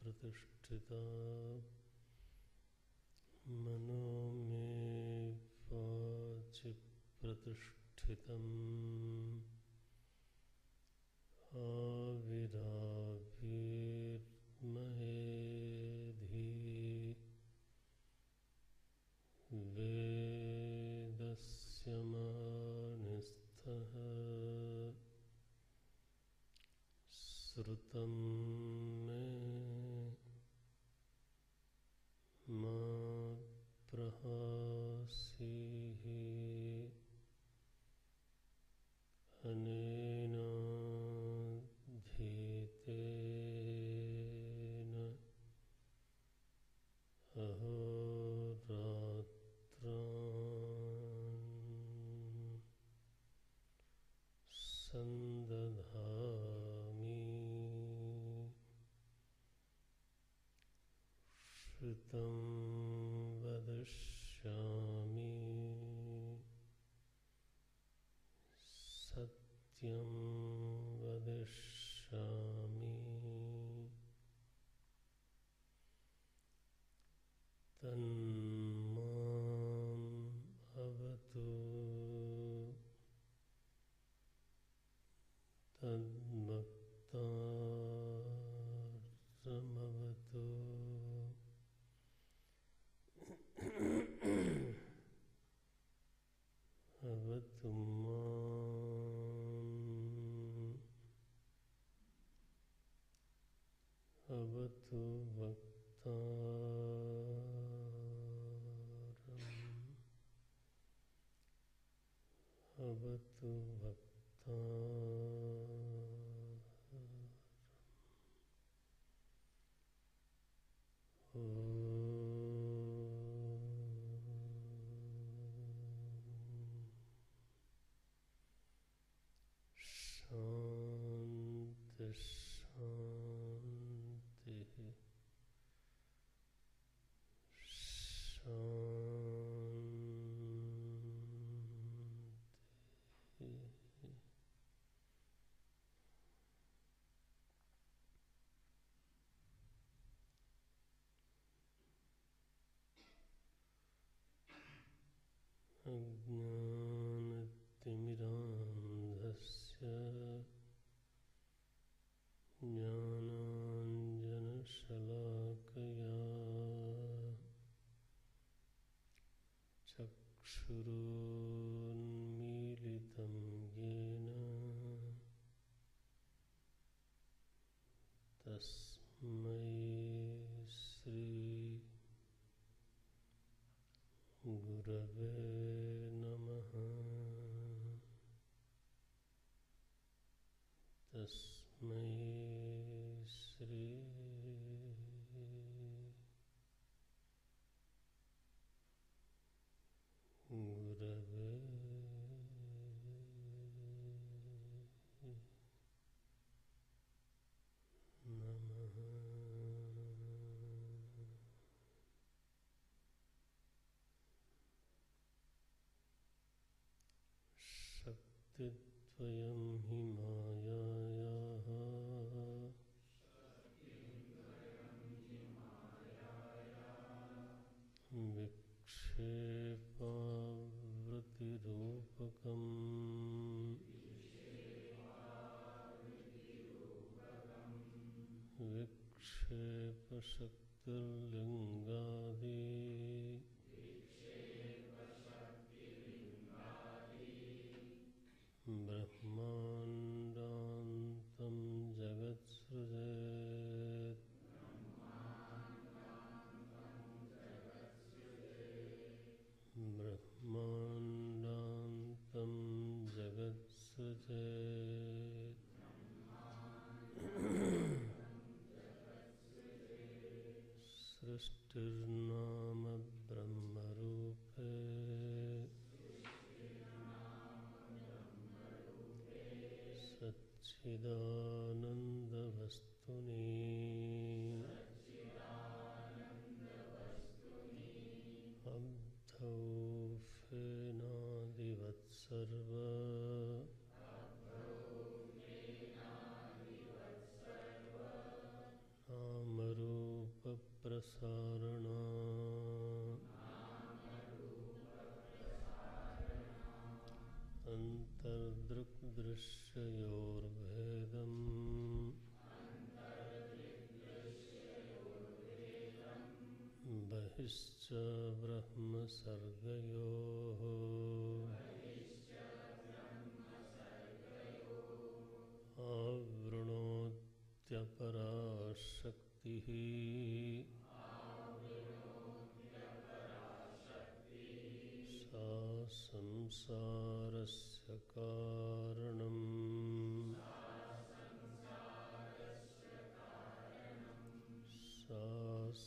प्रतिष्ठिता मनो मे वाचि प्रतिष्ठितम् आविराविर्महेधि वेदस्य मानिस्थः श्रुतं मे मा प्रहासीः अनेनाधीतेन अहोरात्रान् सन्दधामि श्रुतं वदिष्यामि सत्यं वदिष्यामि तन्माम् अवतु तद्भक्तारमवतु अवतु माम् अवतु भक्तारम् अवतु शांति शांति शांति। अज्ञानतिमिरान्धस्य ज्ञानाञ्जनशलाकया चक्षुरुन्मीलितं येन तस्मै श्री गुरवे नमः। तस्मै श्री गुरवे नमः। शक्तिद्वयं हि मायायाः विक्षेपावृत्तिरूपकम् विक्षेपशक्तिर्लिङ्गादि ब्रह्माण्डान्तं जगत्सृजेत् ब्रह्माण्डान्तं जगत्सृजेत् सृष्टिर्नाम सच्चिदानन्दवस्तुनि अब्धौफेनादिवत्सर्व नामरूपप्रसारणा अन्तर्दृक्दृश्ययोर्भेदम् बहिश्च ब्रह्मसर्गयोः आवृणोत्यपरा शक्तिः सा संसारस्य कारणम् सा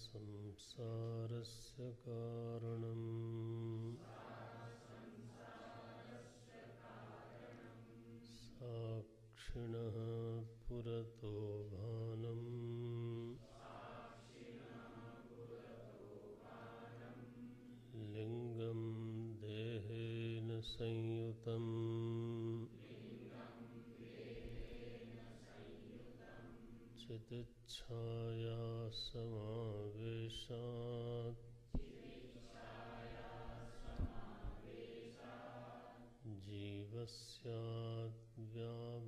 संसारस्य कारणम् साक्षिणः पुरतो भानम् लिङ्गं देहेन संयुतम् चितिच्छाया समावेशात्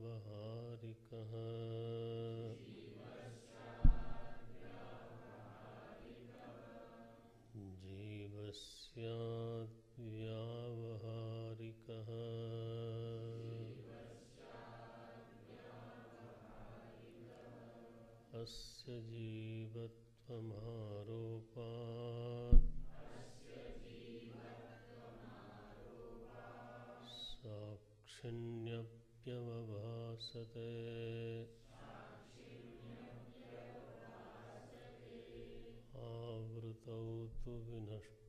जीवस्याद्व्यावहारिकः जीवस्याद्व्यावहारिकः अस्य जीवत्वमारोपात् साक्षिण्यप्यवभासते आवृतौ तु विनष्टायाम्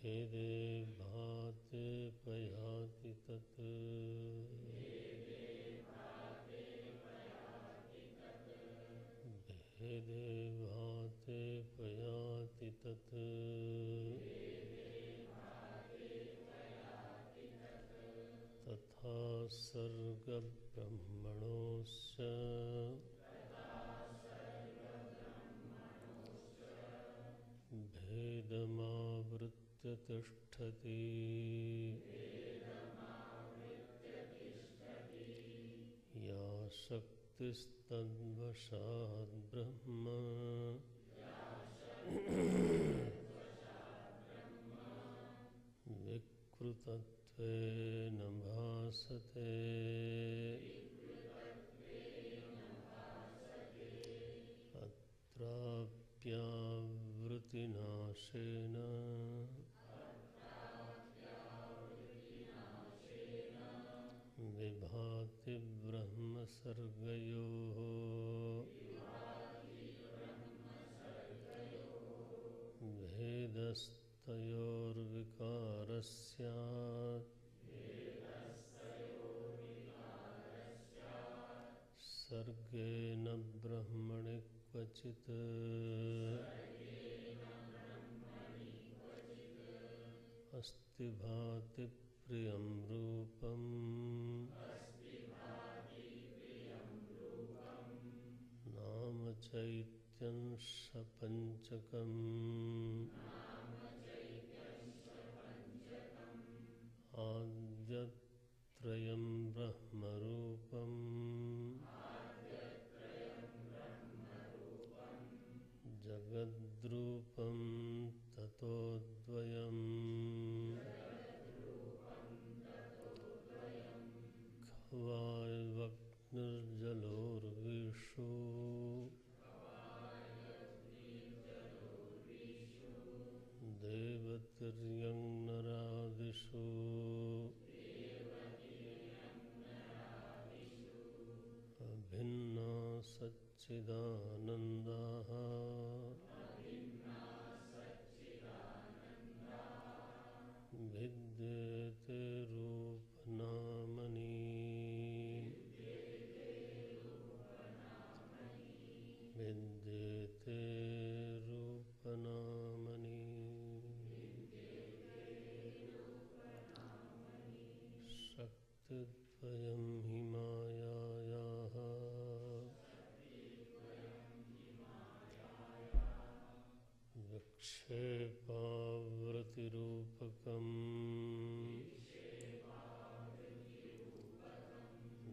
भेदे भाते पयाति तत् भेदे भाते पयाति तत् तथा सर्गब्रह्मणोऽस्य भेदमावृत्य तिष्ठति या शक्तिस्तद्वशाद् ब्रह्म विकृतत्वेन भासते अत्राप्यावृत्तिनाशेन विभाति ब्रह्मसर्गयोः भेदस्तयोर्विकारस्यात् सर्गेण ब्रह्मणि क्वचित् अस्ति भाति प्रियं रूपम् नाम चैत्यं सपञ्चकम् आद्यत्रयं ब्रह्मरूपम् जगद्रूपं ततोऽद्वयम् खवायवग्निर्जलोर्विषु देवतिर्यं नरादिषु अभिन्ना सच्चिदानन्दाः विद्यन्ते विद्येते रूपनामनि विद्येते रूपनामनि शक्तिद्वयं हि मायायाः विक्षेपावृतिरूपकम्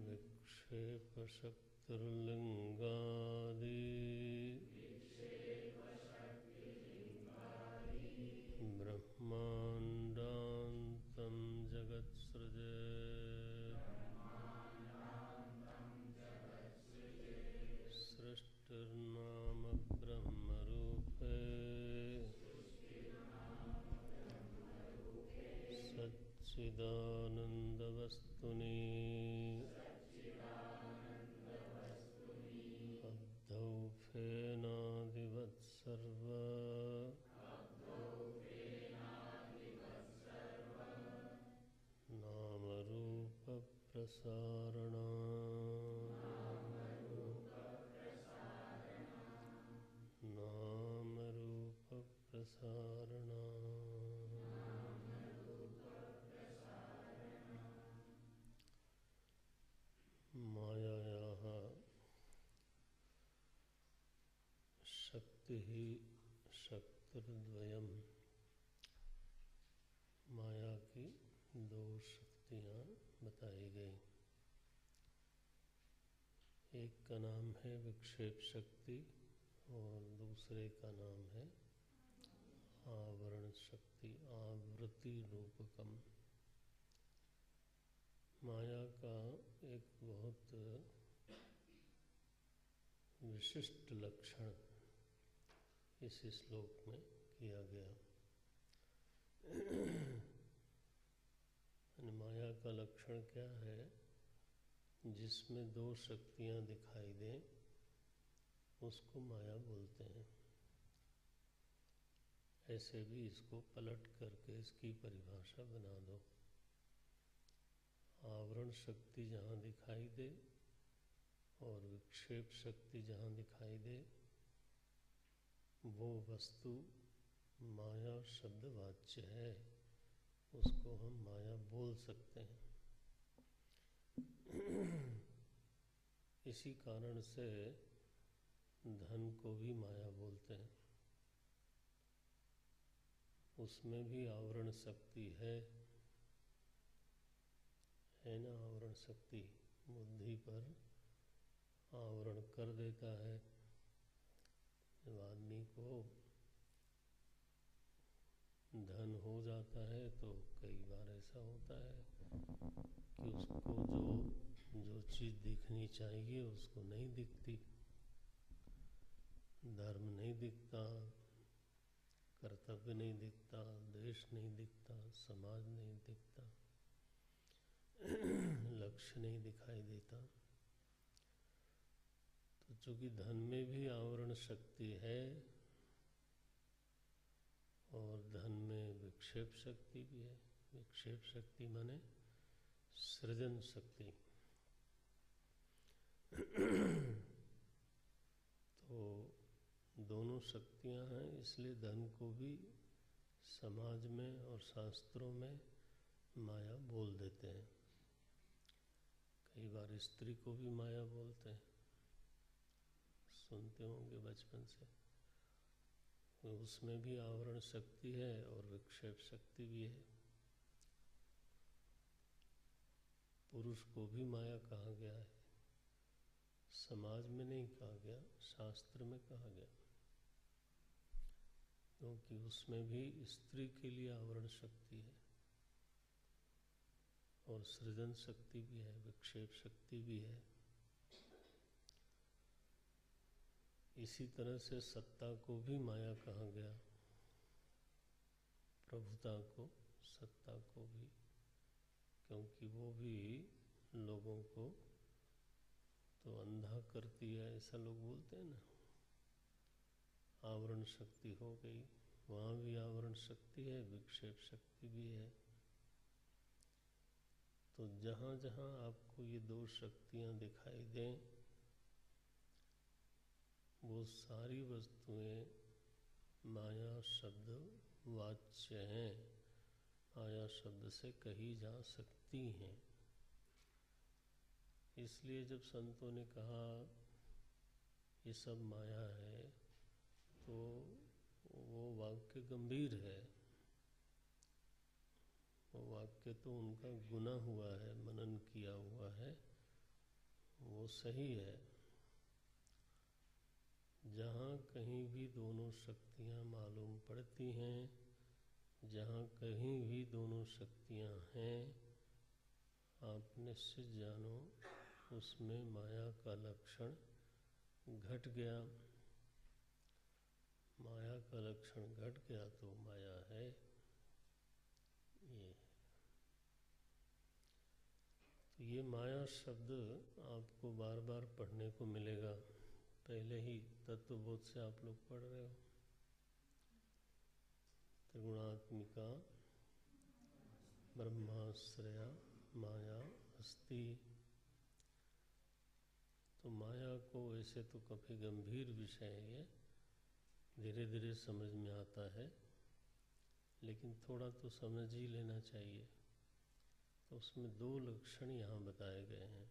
विक्षेपशक्तिर्लिङ्गादि ब्रह्माण्डान्तं जगत्सृजेत् सृष्टिर्नाम ब्रह्मरूपे सच्चिदानन्दवस्तुनि अद्धौफेनादिवत् नामरूपप्रसारणा नामरूपप्रसारणा मायायाः शक्तिः शक्तिर्द्वयम् माया की दो शक्तियाँ बताई गई। एक का नाम है विक्षेप शक्ति और दूसरे का नाम है आवरण शक्ति, आवृत्ति रूपकम। माया का एक बहुत विशिष्ट लक्षण इस श्लोक में किया गया। माया का लक्षण क्या है? जिसमें दो शक्तियाँ दिखाई दें उसको माया बोलते हैं। ऐसे भी इसको पलट करके इसकी परिभाषा बना दो। आवरण शक्ति जहाँ दिखाई दे और विक्षेप शक्ति जहाँ दिखाई दे वो वस्तु माया शब्द वाच्य है, उसको हम माया बोल सकते हैं। इसी कारण से धन को भी माया बोलते हैं। उसमें भी आवरण शक्ति है ना? आवरण शक्ति बुद्धि पर आवरण कर देता है। जब आदमी को धन हो जाता है तो कई बार ऐसा होता है कि उसको जो चीज़ दिखनी चाहिए उसको नहीं दिखती। धर्म नहीं दिखता, कर्तव्य नहीं दिखता, देश नहीं दिखता, समाज नहीं दिखता, लक्ष्य नहीं दिखाई देता। तो चूंकि धन में भी आवरण शक्ति है और धन में विक्षेप शक्ति भी है। विक्षेप शक्ति माने सृजन शक्ति। तो दोनों शक्तियां हैं, इसलिए धन को भी समाज में और शास्त्रों में माया बोल देते हैं। कई बार स्त्री को भी माया बोलते हैं, सुनते होंगे बचपन से। उसमें भी आवरण शक्ति है और विक्षेप शक्ति भी है। पुरुष को भी माया कहा गया है, समाज में नहीं कहा गया, शास्त्र में कहा गया, क्योंकि उसमें भी स्त्री के लिए आवरण शक्ति है और सृजन शक्ति भी है, विक्षेप शक्ति भी है। इसी तरह से सत्ता को भी माया कहा गया, प्रभुता को, सत्ता को भी, क्योंकि वो भी लोगों को तो अंधा करती है, ऐसा लोग बोलते हैं ना। आवरण शक्ति हो गई, वहाँ भी आवरण शक्ति है, विक्षेप शक्ति भी है। तो जहाँ जहाँ आपको ये दो शक्तियाँ दिखाई दें, वो सारी वस्तुएं माया शब्द वाच्य हैं, माया शब्द से कही जा सकती हैं। इसलिए जब संतों ने कहा ये सब माया है, तो वो वाक्य गंभीर है, वो वाक्य तो उनका गुना हुआ है, मनन किया हुआ है, वो सही है। जहाँ कहीं भी दोनों शक्तियाँ मालूम पड़ती हैं, जहाँ कहीं भी दोनों शक्तियाँ हैं, आप निश्चित जानो उसमें माया का लक्षण घट गया। माया का लक्षण घट गया तो माया है। ये माया शब्द आपको बार बार पढ़ने को मिलेगा। पहले ही तत्वबोध से आप लोग पढ़ रहे हो। त्रिगुणात्मिका ब्रह्माश्रया माया अस्ति। तो माया को वैसे तो काफ़ी गंभीर विषय है, ये धीरे धीरे समझ में आता है, लेकिन थोड़ा तो समझ ही लेना चाहिए। तो उसमें दो लक्षण यहाँ बताए गए हैं।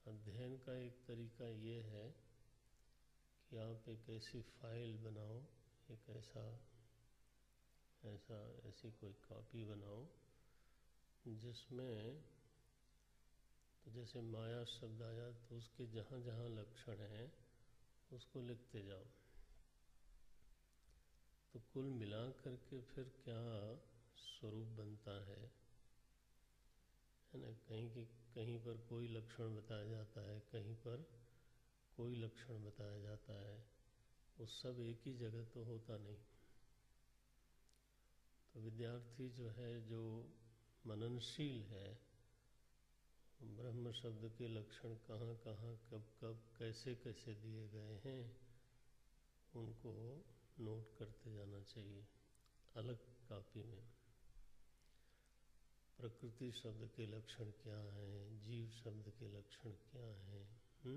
अध्ययन का एक तरीका ये है कि आप एक ऐसी फाइल बनाओ, एक ऐसी कोई कॉपी बनाओ जिसमें तो जैसे माया शब्द आया तो उसके जहाँ जहाँ लक्षण हैं उसको लिखते जाओ। तो कुल मिला करके फिर क्या स्वरूप बनता है ना। कहीं पर कोई लक्षण बताया जाता है, कहीं पर कोई लक्षण बताया जाता है, वो सब एक ही जगह तो होता नहीं। तो विद्यार्थी जो है, जो मननशील है, ब्रह्म शब्द के लक्षण कहाँ कहाँ कब कब कैसे कैसे दिए गए हैं, उनको नोट करते जाना चाहिए अलग कॉपी में। प्रकृति शब्द के लक्षण क्या हैं, जीव शब्द के लक्षण क्या हैं, तो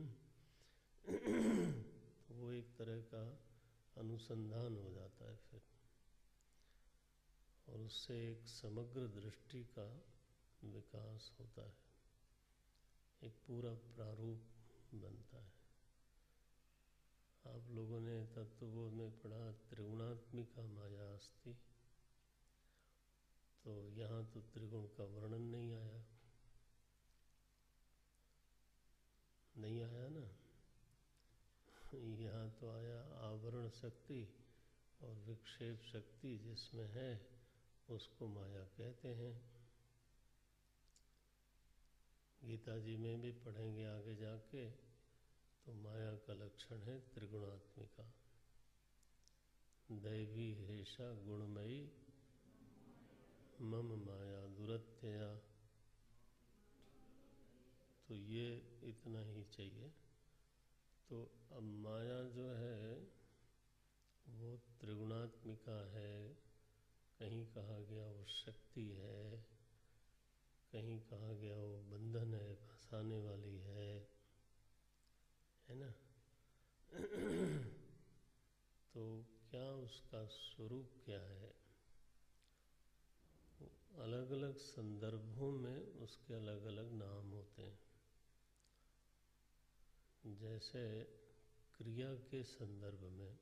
वो एक तरह का अनुसंधान हो जाता है फिर, और उससे एक समग्र दृष्टि का विकास होता है, एक पूरा प्रारूप बनता है। आप लोगों ने तत्वबोध में पढ़ा त्रिगुणात्मिका माया अस्ति, तो यहाँ तो त्रिगुण का वर्णन नहीं आया ना। यहाँ तो आया आवरण शक्ति और विक्षेप शक्ति जिसमें है उसको माया कहते हैं। गीता जी में भी पढ़ेंगे आगे जाके, तो माया का लक्षण है त्रिगुणात्मिका। दैवी हेषा गुणमयी मम माया दुरत्यया। तो ये इतना ही चाहिए। तो अब माया जो है वो त्रिगुणात्मिका है, कहीं कहा गया वो शक्ति है, कहीं कहा गया वो बंधन है, फंसाने वाली है ना। तो क्या उसका स्वरूप क्या है, अलग अलग संदर्भों में उसके अलग अलग नाम होते हैं। जैसे क्रिया के संदर्भ में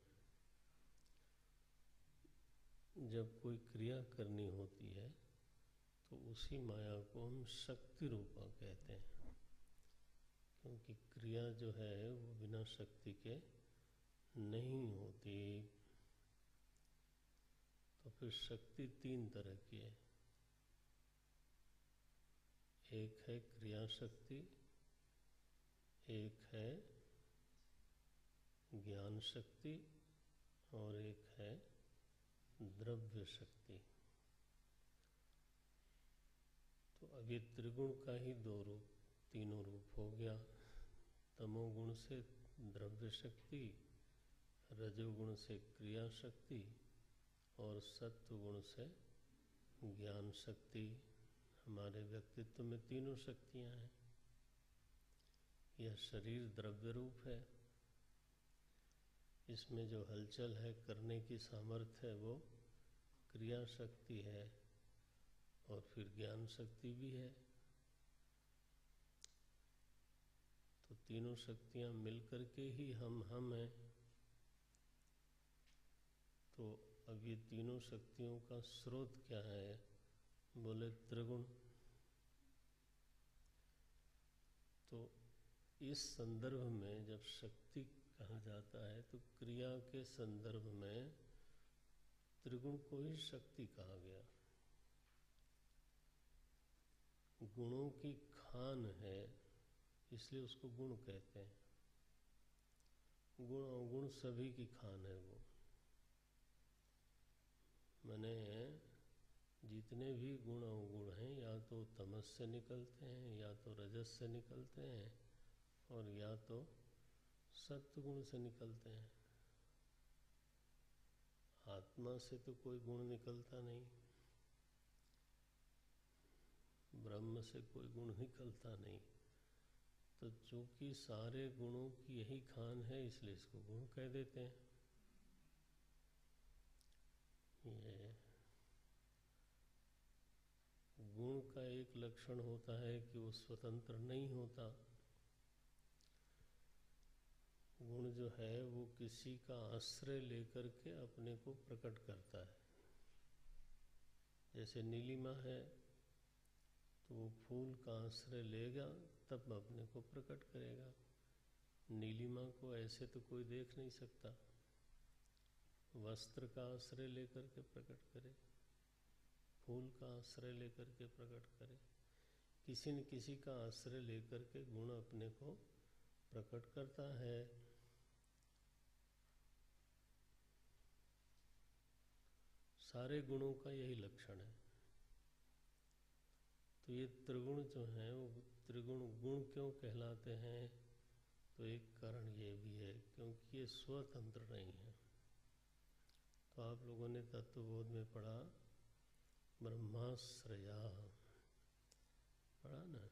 जब कोई क्रिया करनी होती है तो उसी माया को हम शक्ति रूपा कहते हैं, क्योंकि क्रिया जो है वो बिना शक्ति के नहीं होती। तो फिर शक्ति तीन तरह की है। एक है क्रिया शक्ति, एक है ज्ञान शक्ति, और एक है द्रव्य शक्ति। तो अब ये त्रिगुण का ही तीनों रूप हो गया। तमोगुण से द्रव्य शक्ति, रजोगुण से क्रिया शक्ति, और सत्वगुण से ज्ञान शक्ति हमारे व्यक्तित्व में तीनों शक्तियाँ हैं। यह शरीर द्रव्य रूप है, इसमें जो हलचल है, करने की सामर्थ्य है, वो क्रिया शक्ति है, और फिर ज्ञान शक्ति भी है। तो तीनों शक्तियाँ मिलकर के ही हम हैं। तो अब ये तीनों शक्तियों का स्रोत क्या है? बोले त्रिगुण। तो इस संदर्भ में जब शक्ति कहा जाता है तो क्रिया के संदर्भ में त्रिगुण को ही शक्ति कहा गया। गुणों की खान है, इसलिए उसको गुण कहते हैं। गुण अवगुण सभी की खान है वो। माने जितने भी गुण अवगुण हैं, या तो तमस से निकलते हैं, या तो रजस से निकलते हैं, और या तो सत्वगुण से निकलते हैं। आत्मा से तो कोई गुण निकलता नहीं, ब्रह्म से कोई गुण निकलता नहीं। तो चूंकि सारे गुणों की यही खान है, इसलिए इसको गुण कह देते हैं। ये गुण का एक लक्षण होता है कि वो स्वतंत्र नहीं होता। गुण जो है वो किसी का आश्रय लेकर के अपने को प्रकट करता है। जैसे नीलिमा है, तो वो फूल का आश्रय लेगा तब अपने को प्रकट करेगा। नीलिमा को ऐसे तो कोई देख नहीं सकता, वस्त्र का आश्रय लेकर के प्रकट करे, फूल का आश्रय लेकर के प्रकट करे। किसी न किसी का आश्रय लेकर के गुण अपने को प्रकट करता है। सारे गुणों का यही लक्षण है। तो ये त्रिगुण जो हैं वो त्रिगुण गुण क्यों कहलाते हैं? तो एक कारण ये भी है क्योंकि ये स्वतंत्र नहीं है। तो आप लोगों ने तत्वबोध में पढ़ा ब्रह्माश्रया, पढ़ा ना?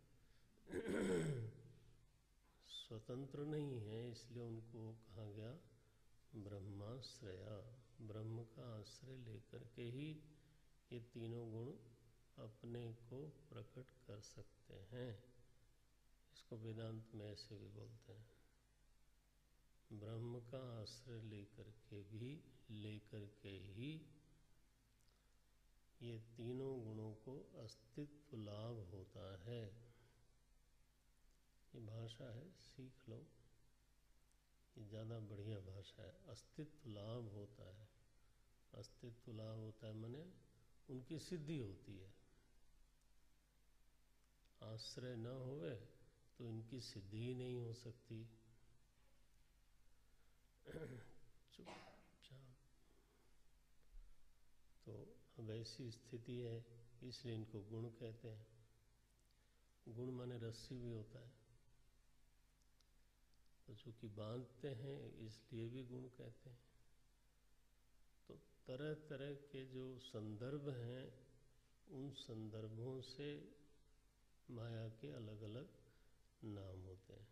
स्वतंत्र नहीं है, इसलिए उनको कहा गया ब्रह्माश्रया। ब्रह्म का आश्रय लेकर के ही ये तीनों गुण अपने को प्रकट कर सकते हैं। इसको वेदांत में ऐसे भी बोलते हैं, ब्रह्म का आश्रय लेकर के ही ये तीनों गुणों को अस्तित्व लाभ होता है। ये भाषा है, सीख लो, ये ज़्यादा बढ़िया भाषा है। अस्तित्व लाभ होता है। अस्तित्व लाभ होता है माने उनकी सिद्धि होती है। आश्रय न होवे तो इनकी सिद्धि ही नहीं हो सकती। चुपचाप। तो अब ऐसी स्थिति है, इसलिए इनको गुण कहते हैं। गुण माने रस्सी भी होता है, तो चूँकि बांधते हैं इसलिए भी गुण कहते हैं। तो तरह तरह के जो संदर्भ हैं, उन संदर्भों से माया के अलग अलग नाम होते हैं।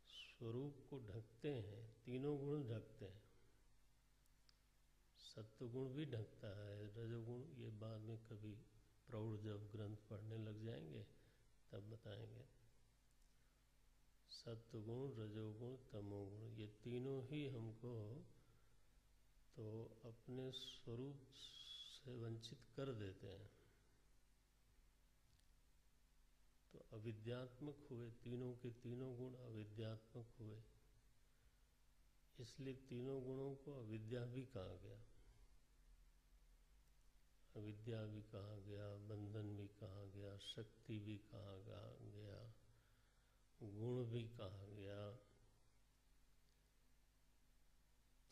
स्वरूप को ढकते हैं, तीनों गुण ढकते हैं। सत्वगुण भी ढकता है, रजोगुण ये बाद में कभी प्रौढ़ जब ग्रंथ पढ़ने लग जाएंगे तब बताएंगे। सत्वगुण, रजोगुण, तमोगुण ये तीनों ही हमको तो अपने स्वरूप से वंचित कर देते हैं। तो अविद्यात्मक हुए, तीनों के तीनों गुण अविद्यात्मक हुए, इसलिए तीनों गुणों को अविद्या भी कहा गया। अविद्या भी कहा गया, बंधन भी कहा गया, शक्ति भी कहा गया, गुण भी कहा गया।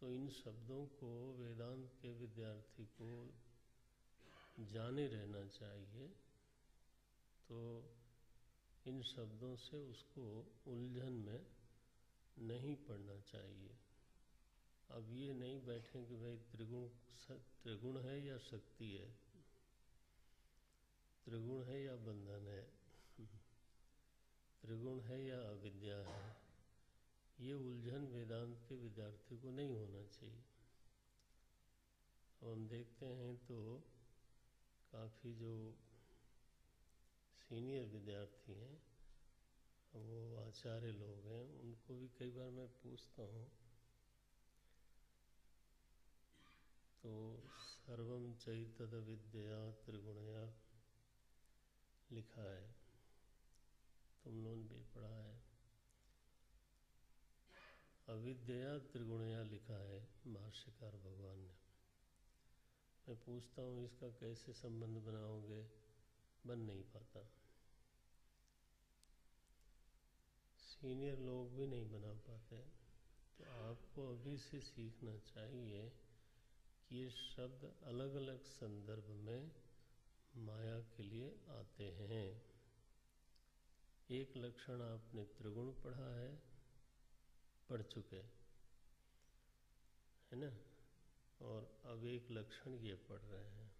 तो इन शब्दों को वेदांत के विद्यार्थी को जाने रहना चाहिए। तो इन शब्दों से उसको उलझन में नहीं पड़ना चाहिए। अब ये नहीं बैठें कि भाई त्रिगुण है या शक्ति है। त्रिगुण है या बंधन है, त्रिगुण है या अविद्या है, ये उलझन वेदांत के विद्यार्थी को नहीं होना चाहिए। अब हम देखते हैं तो काफ़ी जो सीनियर विद्यार्थी हैं, वो आचार्य लोग हैं, उनको भी कई बार मैं पूछता हूँ तो सर्वम चैतद विद्या त्रिगुणया लिखा है, तुम लोगों ने भी पढ़ा है। अविद्या त्रिगुणया लिखा है भाष्यकार भगवान ने। मैं पूछता हूँ इसका कैसे संबंध बनाओगे, बन नहीं पाता। सीनियर लोग भी नहीं बना पाते। तो आपको अभी से सीखना चाहिए कि ये शब्द अलग अलग संदर्भ में माया के लिए आते हैं। एक लक्षण आपने त्रिगुण पढ़ा है, पढ़ चुके है ना, और अब एक लक्षण ये पढ़ रहे हैं।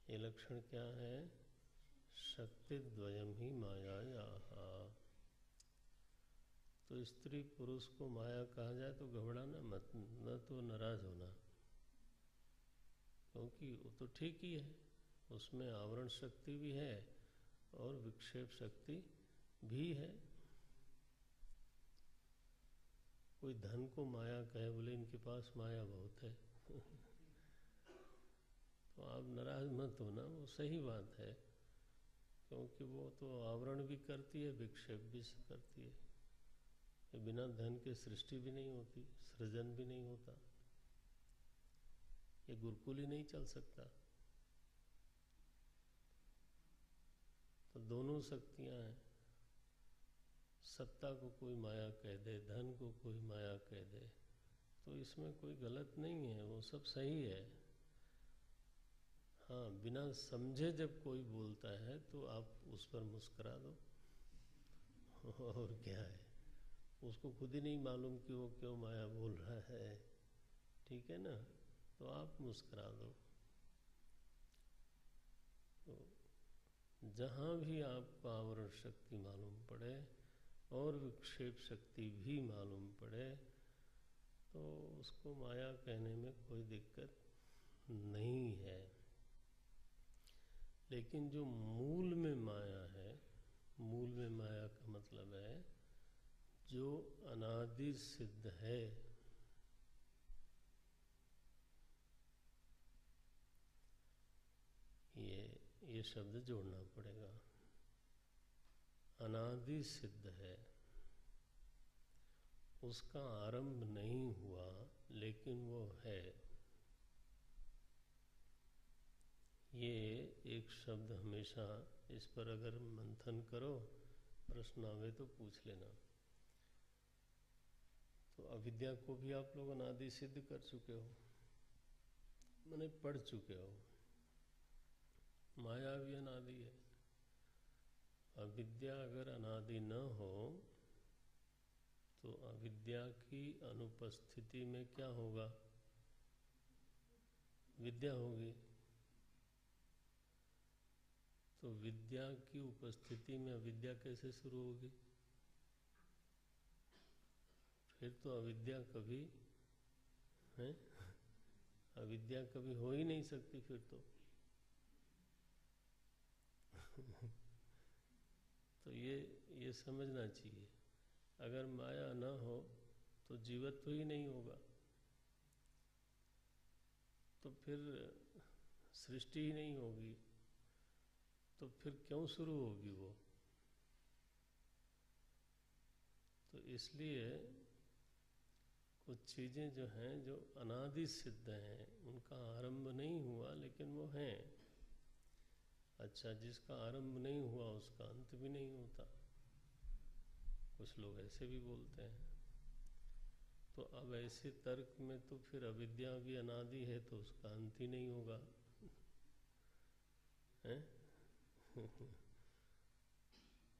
ये लक्षण क्या है? शक्ति द्वयम ही माया याहा। तो स्त्री पुरुष को माया कहा जाए तो घबराना मत, न तो नाराज होना, क्योंकि वो तो ठीक ही है, उसमें आवरण शक्ति भी है और विक्षेप शक्ति भी है। कोई धन को माया कहे, बोले इनके पास माया बहुत है तो आप नाराज मत होना, वो सही बात है, क्योंकि वो तो आवरण भी करती है, विक्षेप भी करती है। बिना धन के सृष्टि भी नहीं होती, सृजन भी नहीं होता, ये गुरुकुल ही नहीं चल सकता। तो दोनों शक्तियां हैं। सत्ता को कोई माया कह दे, धन को कोई माया कह दे, तो इसमें कोई गलत नहीं है, वो सब सही है। हाँ, बिना समझे जब कोई बोलता है तो आप उस पर मुस्कुरा दो और क्या है, उसको खुद ही नहीं मालूम कि वो क्यों माया बोल रहा है, ठीक है ना, तो आप मुस्कुरा दो। तो जहाँ भी आपको आवरण शक्ति मालूम पड़े और विक्षेप शक्ति भी मालूम पड़े, तो उसको माया कहने में कोई दिक्कत नहीं है। लेकिन जो मूल में माया है, मूल में माया का मतलब है जो अनादि सिद्ध है, ये शब्द जोड़ना पड़ेगा। अनादि सिद्ध है, उसका आरंभ नहीं हुआ लेकिन वो है, ये एक शब्द हमेशा, इस पर अगर मंथन करो, प्रश्न आवे तो पूछ लेना। तो अविद्या को भी आप लोग अनादि सिद्ध कर चुके हो, माने पढ़ चुके हो। माया भी अनादि है। अविद्या अगर अनादि न हो तो अविद्या की अनुपस्थिति में क्या होगा? विद्या होगी। तो विद्या की उपस्थिति में अविद्या कैसे शुरू होगी? फिर तो अविद्या कभी है, अविद्या कभी हो ही नहीं सकती फिर तो तो ये समझना चाहिए, अगर माया न हो तो जीवत्व ही नहीं होगा, तो फिर सृष्टि ही नहीं होगी, तो फिर क्यों शुरू होगी वो? तो इसलिए कुछ चीज़ें जो हैं जो अनादि सिद्ध हैं, उनका आरंभ नहीं हुआ लेकिन वो हैं। अच्छा, जिसका आरंभ नहीं हुआ उसका अंत भी नहीं होता, कुछ लोग ऐसे भी बोलते हैं। तो अब ऐसे तर्क में तो फिर अविद्या भी अनादि है तो उसका अंत ही नहीं होगा है?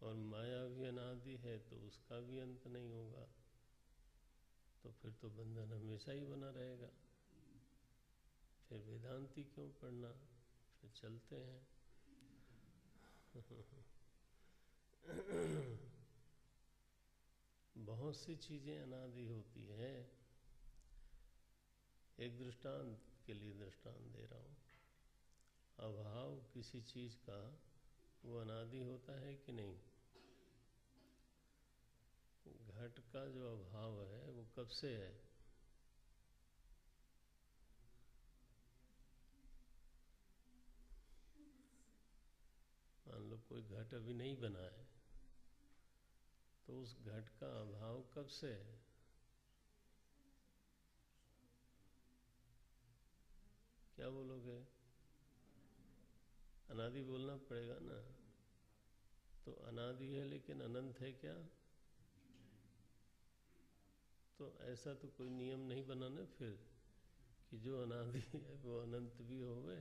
और माया भी अनादि है तो उसका भी अंत नहीं होगा, तो फिर तो बंधन हमेशा ही बना रहेगा। फिर वेदांती क्यों पढ़ना? फिर चलते हैं। बहुत सी चीजें अनादि होती हैं। एक दृष्टांत के लिए दृष्टांत दे रहा हूँ। अभाव किसी चीज का वो अनादि होता है कि नहीं? घट का जो अभाव है वो कब से है? मान लो कोई घट अभी नहीं बना है, तो उस घट का अभाव कब से है? क्या बोलोगे? अनादि बोलना पड़ेगा ना। तो अनादि है लेकिन अनंत है क्या? तो ऐसा तो कोई नियम नहीं बना ना फिर कि जो अनादि है वो अनंत भी होवे।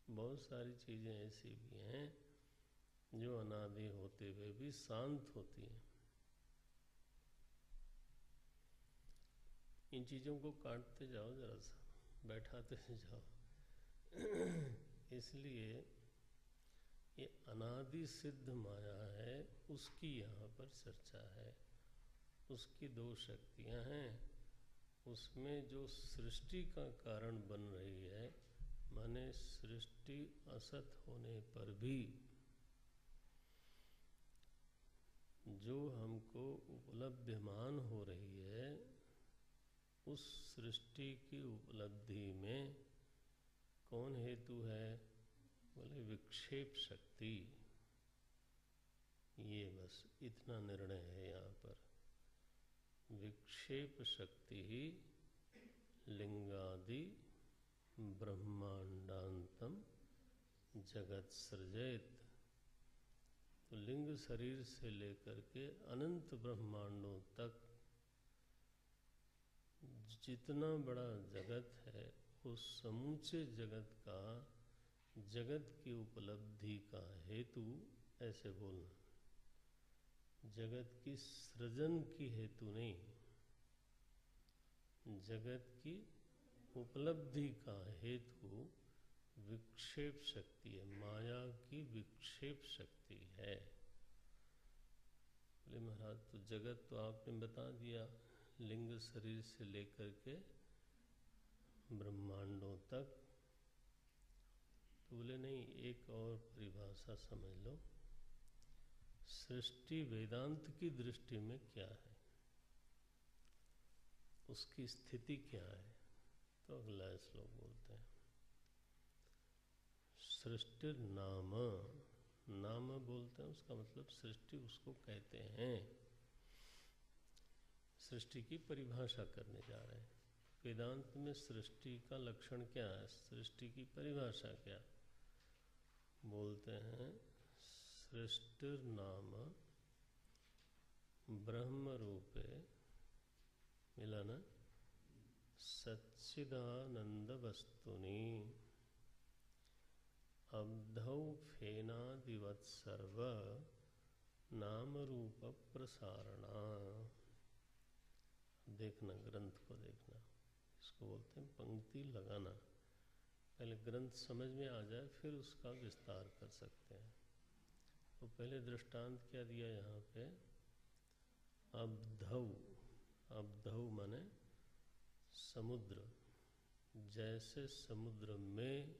बहुत सारी चीजें ऐसी भी हैं जो अनादि होते हुए भी शांत होती हैं। इन चीजों को काटते जाओ, जरा सा बैठाते जाओ। इसलिए ये अनादि सिद्ध माया है, उसकी यहाँ पर चर्चा है। उसकी दो शक्तियाँ हैं। उसमें जो सृष्टि का कारण बन रही है, माने सृष्टि असत होने पर भी जो हमको उपलब्धिमान हो रही है, उस सृष्टि की उपलब्धि में कौन हेतु है? बोले विक्षेप शक्ति। ये बस इतना निर्णय है यहाँ पर। विक्षेप शक्ति ही लिंगादि ब्रह्मांडांतम जगत सृजेत। तो लिंग शरीर से लेकर के अनंत ब्रह्मांडों तक जितना बड़ा जगत है, उस समूचे जगत का, जगत की उपलब्धि का हेतु, ऐसे बोलना, जगत की सृजन की हेतु नहीं, जगत की उपलब्धि का हेतु विक्षेप शक्ति है, माया की विक्षेप शक्ति है। बोले महाराज तो जगत तो आपने बता दिया, लिंग शरीर से लेकर के ब्रह्मांडों तक। तो बोले नहीं, एक और परिभाषा समझ लो। सृष्टि वेदांत की दृष्टि में क्या है, उसकी स्थिति क्या है? तो अगला श्लोक बोलते हैं, सृष्टि नाम, नाम बोलते हैं, उसका मतलब सृष्टि उसको कहते हैं। सृष्टि की परिभाषा करने जा रहे हैं। वेदांत में सृष्टि का लक्षण क्या है, सृष्टि की परिभाषा क्या? बोलते हैं सृष्टिर्नाम ब्रह्म रूपे, मिला ना, सच्चिदानंद वस्तुनि अब्धौ फेनादिवत् सर्व नाम रूप प्रसारणा। देखना, ग्रंथ को देखना, इसको बोलते हैं पंक्ति लगाना। पहले ग्रंथ समझ में आ जाए फिर उसका विस्तार कर सकते हैं। तो पहले दृष्टांत क्या दिया यहाँ पे? अब्धौ, अब्धौ माने समुद्र। जैसे समुद्र में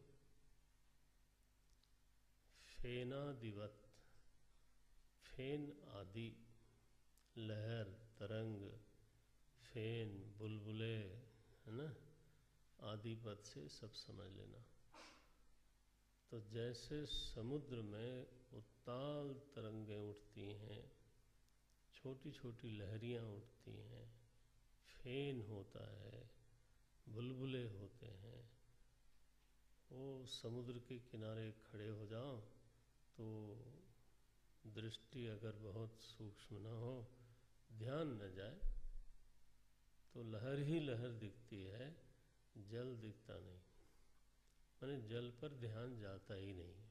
फेनादिवत, फेन आदि, लहर, तरंग, फेन, बुलबुले, है ना, आदि पद से सब समझ लेना। तो जैसे समुद्र में उत्ताल तरंगें उठती हैं, छोटी छोटी लहरियाँ उठती हैं, फेन होता है, बुलबुले होते हैं। वो समुद्र के किनारे खड़े हो जाओ तो दृष्टि अगर बहुत सूक्ष्म न हो, ध्यान न जाए, तो लहर ही लहर दिखती है, जल दिखता नहीं। माने जल पर ध्यान जाता ही नहीं,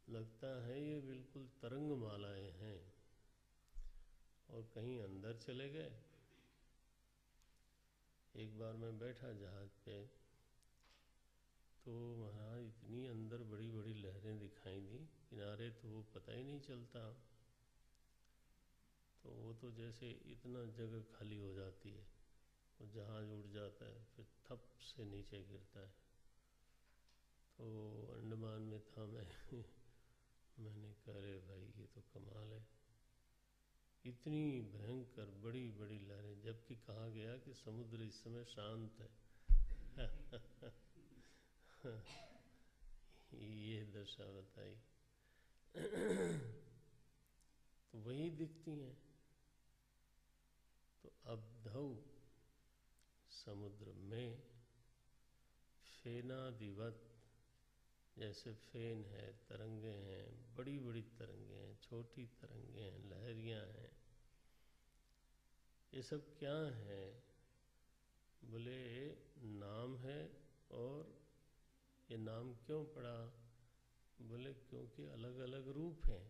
लगता है ये बिल्कुल तरंग मालाएं हैं। और कहीं अंदर चले गए। एक बार मैं बैठा जहाज पे, तो महाराज इतनी अंदर बड़ी बड़ी लहरें दिखाई दी, किनारे तो वो पता ही नहीं चलता। तो वो तो जैसे इतना जगह खाली हो जाती है, वो जहाज उड़ जाता है, फिर थप से नीचे गिरता है। तो अंडमान में था मैं मैंने कहा अरे भाई ये तो कमाल है, इतनी भयंकर बड़ी बड़ी लहरें, जबकि कहा गया कि समुद्र इस समय शांत है ये दशा बताई तो वही दिखती हैं। तो अब्धौ समुद्र में फेनादिवत, जैसे फेन है, तरंगे हैं, बड़ी बड़ी तरंगे हैं, छोटी तरंगे हैं, लहरियां हैं। ये सब क्या है? बोले नाम है। और ये नाम क्यों पड़ा? बोले क्योंकि अलग अलग रूप हैं।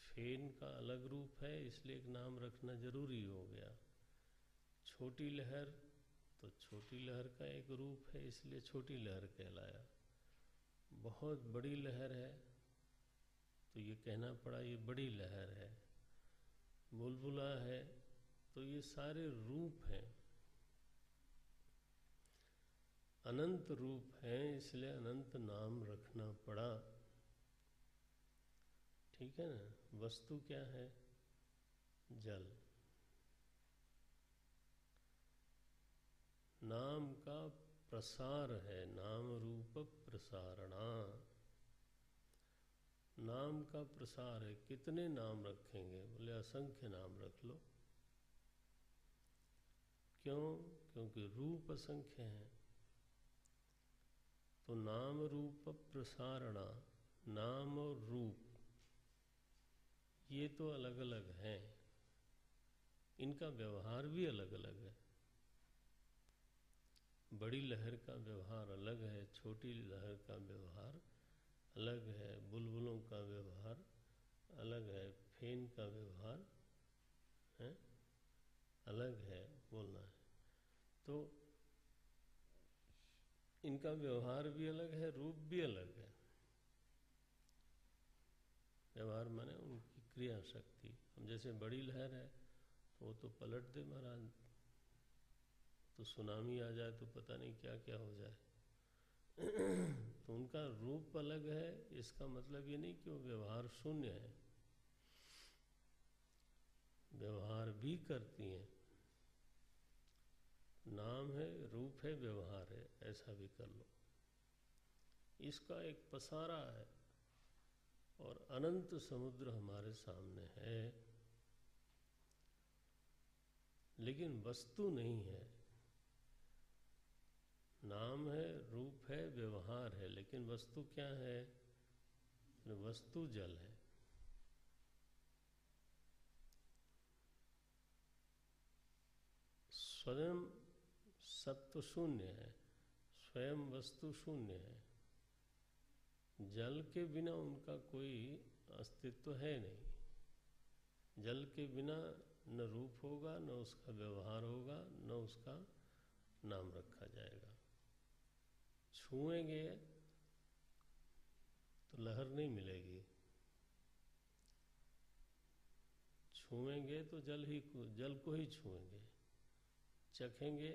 फेन का अलग रूप है, इसलिए एक नाम रखना जरूरी हो गया। छोटी लहर, तो छोटी लहर का एक रूप है, इसलिए छोटी लहर कहलाया। बहुत बड़ी लहर है तो ये कहना पड़ा ये बड़ी लहर है। बुलबुला है तो ये सारे रूप हैं, अनंत रूप हैं, इसलिए अनंत नाम रखना पड़ा। ठीक है ना? वस्तु क्या है? जल। नाम का प्रसार है, नाम रूप प्रसारणा। नाम का प्रसार है। कितने नाम रखेंगे? बोले असंख्य नाम रख लो। क्यों? क्योंकि रूप असंख्य हैं। तो नाम रूप प्रसारणा, नाम और रूप ये तो अलग अलग हैं, इनका व्यवहार भी अलग अलग है। बड़ी लहर का व्यवहार अलग है, छोटी लहर का व्यवहार अलग है, बुलबुलों का व्यवहार अलग है, फेन का व्यवहार है अलग है, बोलना है। तो इनका व्यवहार भी अलग है, रूप भी अलग है। व्यवहार माने उनकी क्रिया शक्ति। हम जैसे बड़ी लहर है तो वो तो पलट दे महाराज, तो सुनामी आ जाए तो पता नहीं क्या क्या हो जाए तो उनका रूप अलग है। इसका मतलब ये नहीं कि वो व्यवहार शून्य है, व्यवहार भी करती हैं। नाम है, रूप है, व्यवहार है, ऐसा भी कर लो। इसका एक पसारा है और अनंत समुद्र हमारे सामने है, लेकिन वस्तु नहीं है। नाम है, रूप है, व्यवहार है, लेकिन वस्तु क्या है? वस्तु जल है। स्वयं सत्व शून्य है, स्वयं वस्तु शून्य है। जल के बिना उनका कोई अस्तित्व है नहीं। जल के बिना न रूप होगा, न उसका व्यवहार होगा, न उसका नाम रखा जाएगा। छुएंगे तो लहर नहीं मिलेगी, छुएंगे तो जल को ही छुएंगे, चखेंगे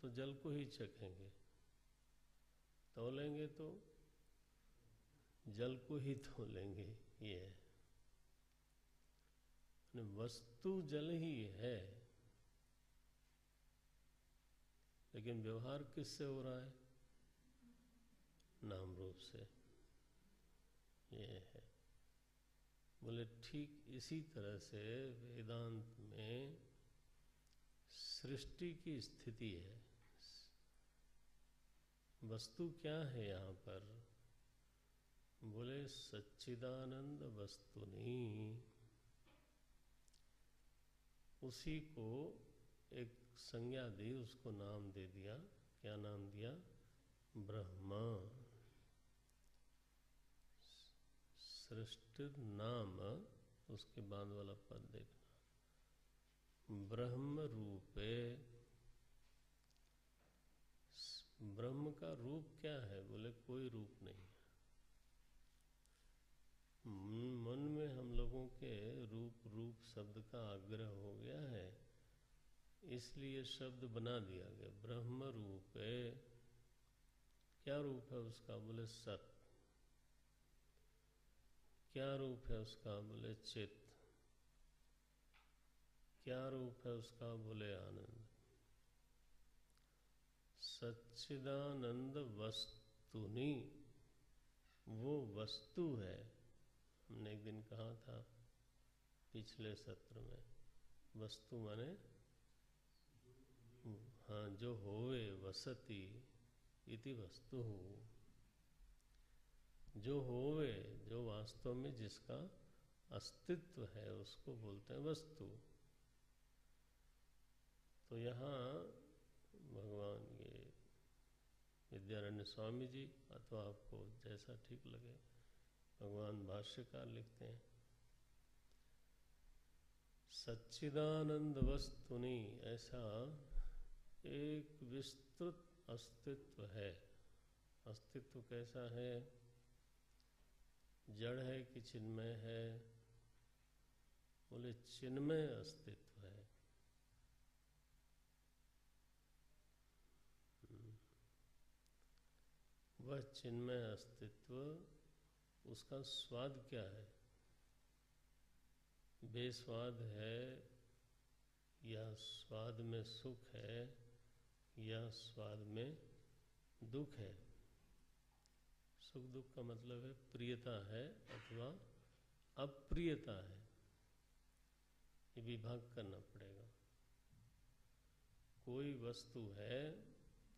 तो जल को ही चखेंगे, तौलेंगे तो जल को ही तौलेंगे। ये है, वस्तु जल ही है, लेकिन व्यवहार किससे हो रहा है? नाम रूप से। ये है। बोले ठीक इसी तरह से वेदांत में सृष्टि की स्थिति है। वस्तु क्या है यहाँ पर? बोले सच्चिदानंद वस्तुनि। उसी को एक संज्ञा दी, उसको नाम दे दिया। क्या नाम दिया? ब्रह्मा। सृष्टि नाम, उसके बाद वाला पद देखना। ब्रह्म रूपे ब्रह्म का रूप क्या है? बोले कोई रूप नहीं। मन में हम लोगों के रूप रूप शब्द का आग्रह हो गया है, इसलिए शब्द बना दिया गया। ब्रह्म रूप है। क्या रूप है उसका? बोले सत। क्या रूप है उसका? बोले चित। क्या रूप है उसका? बोले आनंद। सच्चिदानंद वस्तुनि, वो वस्तु है। हमने एक दिन कहा था पिछले सत्र में, वस्तु माने हाँ, जो होवे वसति इति वस्तु। जो होवे, जो वास्तव में जिसका अस्तित्व है, उसको बोलते हैं वस्तु। तो यहाँ भगवान ये विद्यारण्य स्वामी जी, अथवा आपको जैसा ठीक लगे, भगवान भाष्यकार लिखते हैं, सच्चिदानंद वस्तुनि, ऐसा एक विस्तृत अस्तित्व है। अस्तित्व कैसा है? जड़ है कि चिन्मय है? बोले चिन्मय अस्तित्व है। वह चिन्मय अस्तित्व, उसका स्वाद क्या है? बेस्वाद है, या स्वाद में सुख है, या स्वाद में दुख है? सुख दुख का मतलब है प्रियता है अथवा अप्रियता है। ये विभाग करना पड़ेगा। कोई वस्तु है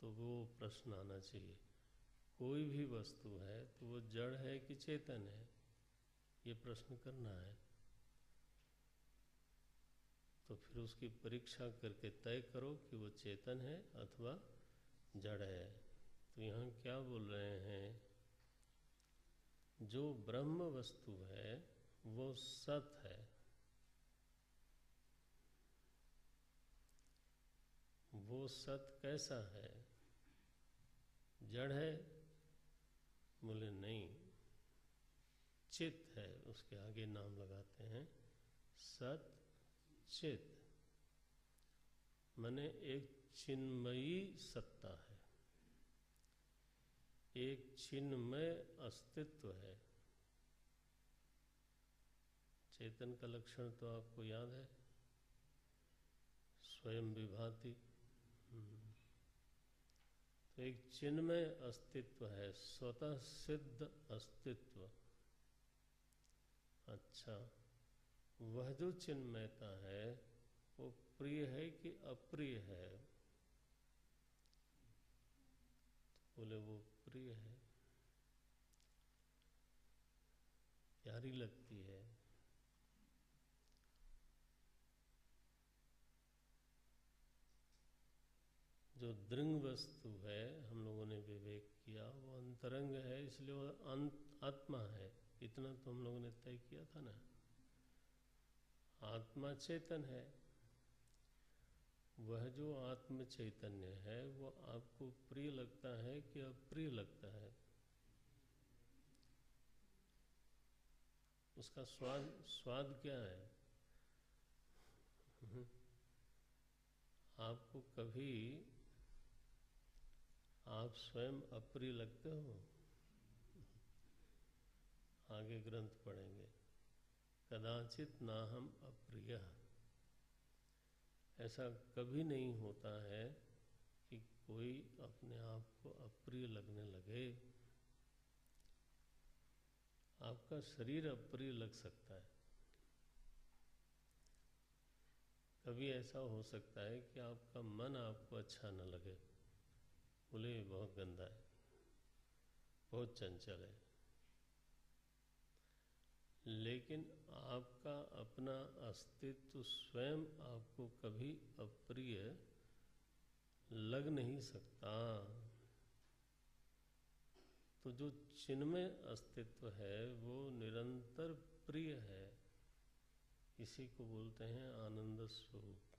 तो वो प्रश्न आना चाहिए, कोई भी वस्तु है तो वो जड़ है कि चेतन है, ये प्रश्न करना है। तो फिर उसकी परीक्षा करके तय करो कि वो चेतन है अथवा जड़ है। तो यहाँ क्या बोल रहे हैं? जो ब्रह्म वस्तु है वो सत है। वो सत कैसा है? जड़ है? बोले नहीं, चित है। उसके आगे नाम लगाते हैं सत चित, माने एक चिन्मयी सत्ता है, एक चिन्मय अस्तित्व है। चेतन का लक्षण तो आपको याद है, स्वयं विभाति। तो एक चिन्मय अस्तित्व है, स्वतः सिद्ध अस्तित्व। अच्छा, वह जो चिन्मयता है वो प्रिय है कि अप्रिय है? तो बोले वो प्रिय है, प्यारी लगती है। जो दृंग वस्तु है, हम लोगों ने विवेक किया, वो अंतरंग है, इसलिए वो आत्मा है। इतना तो हम लोगों ने तय किया था ना। आत्मा चेतन है। वह जो आत्म चैतन्य है वो आपको प्रिय लगता है कि अप्रिय लगता है? उसका स्वाद क्या है? आपको कभी आप स्वयं अप्रिय लगते हो? आगे ग्रंथ पढ़ेंगे, कदाचित ना हम अप्रिय। ऐसा कभी नहीं होता है कि कोई अपने आप को अप्रिय लगने लगे। आपका शरीर अप्रिय लग सकता है, कभी ऐसा हो सकता है कि आपका मन आपको अच्छा न लगे, बोले बहुत गंदा है, बहुत चंचल है। लेकिन आपका अपना अस्तित्व स्वयं आपको कभी अप्रिय लग नहीं सकता। तो जो चिन्मय अस्तित्व है वो निरंतर प्रिय है। इसी को बोलते हैं आनंद स्वरूप।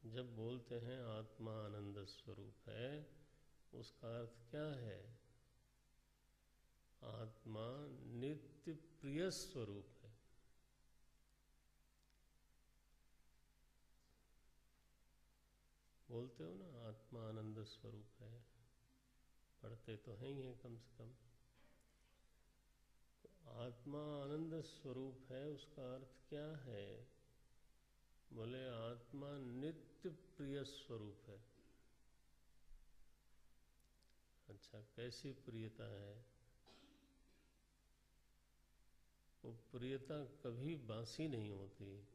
जब बोलते हैं आत्मा आनंद स्वरूप है, उसका अर्थ क्या है? आत्मा नित्य प्रिय स्वरूप है। बोलते हो ना, आत्मा आनंद स्वरूप है, पढ़ते तो हैं ही हैं कम से कम। आत्मा आनंद स्वरूप है, उसका अर्थ क्या है? बोले आत्मा नित्य प्रिय स्वरूप है। अच्छा, कैसी प्रियता है? वो प्रियता कभी बासी नहीं होती।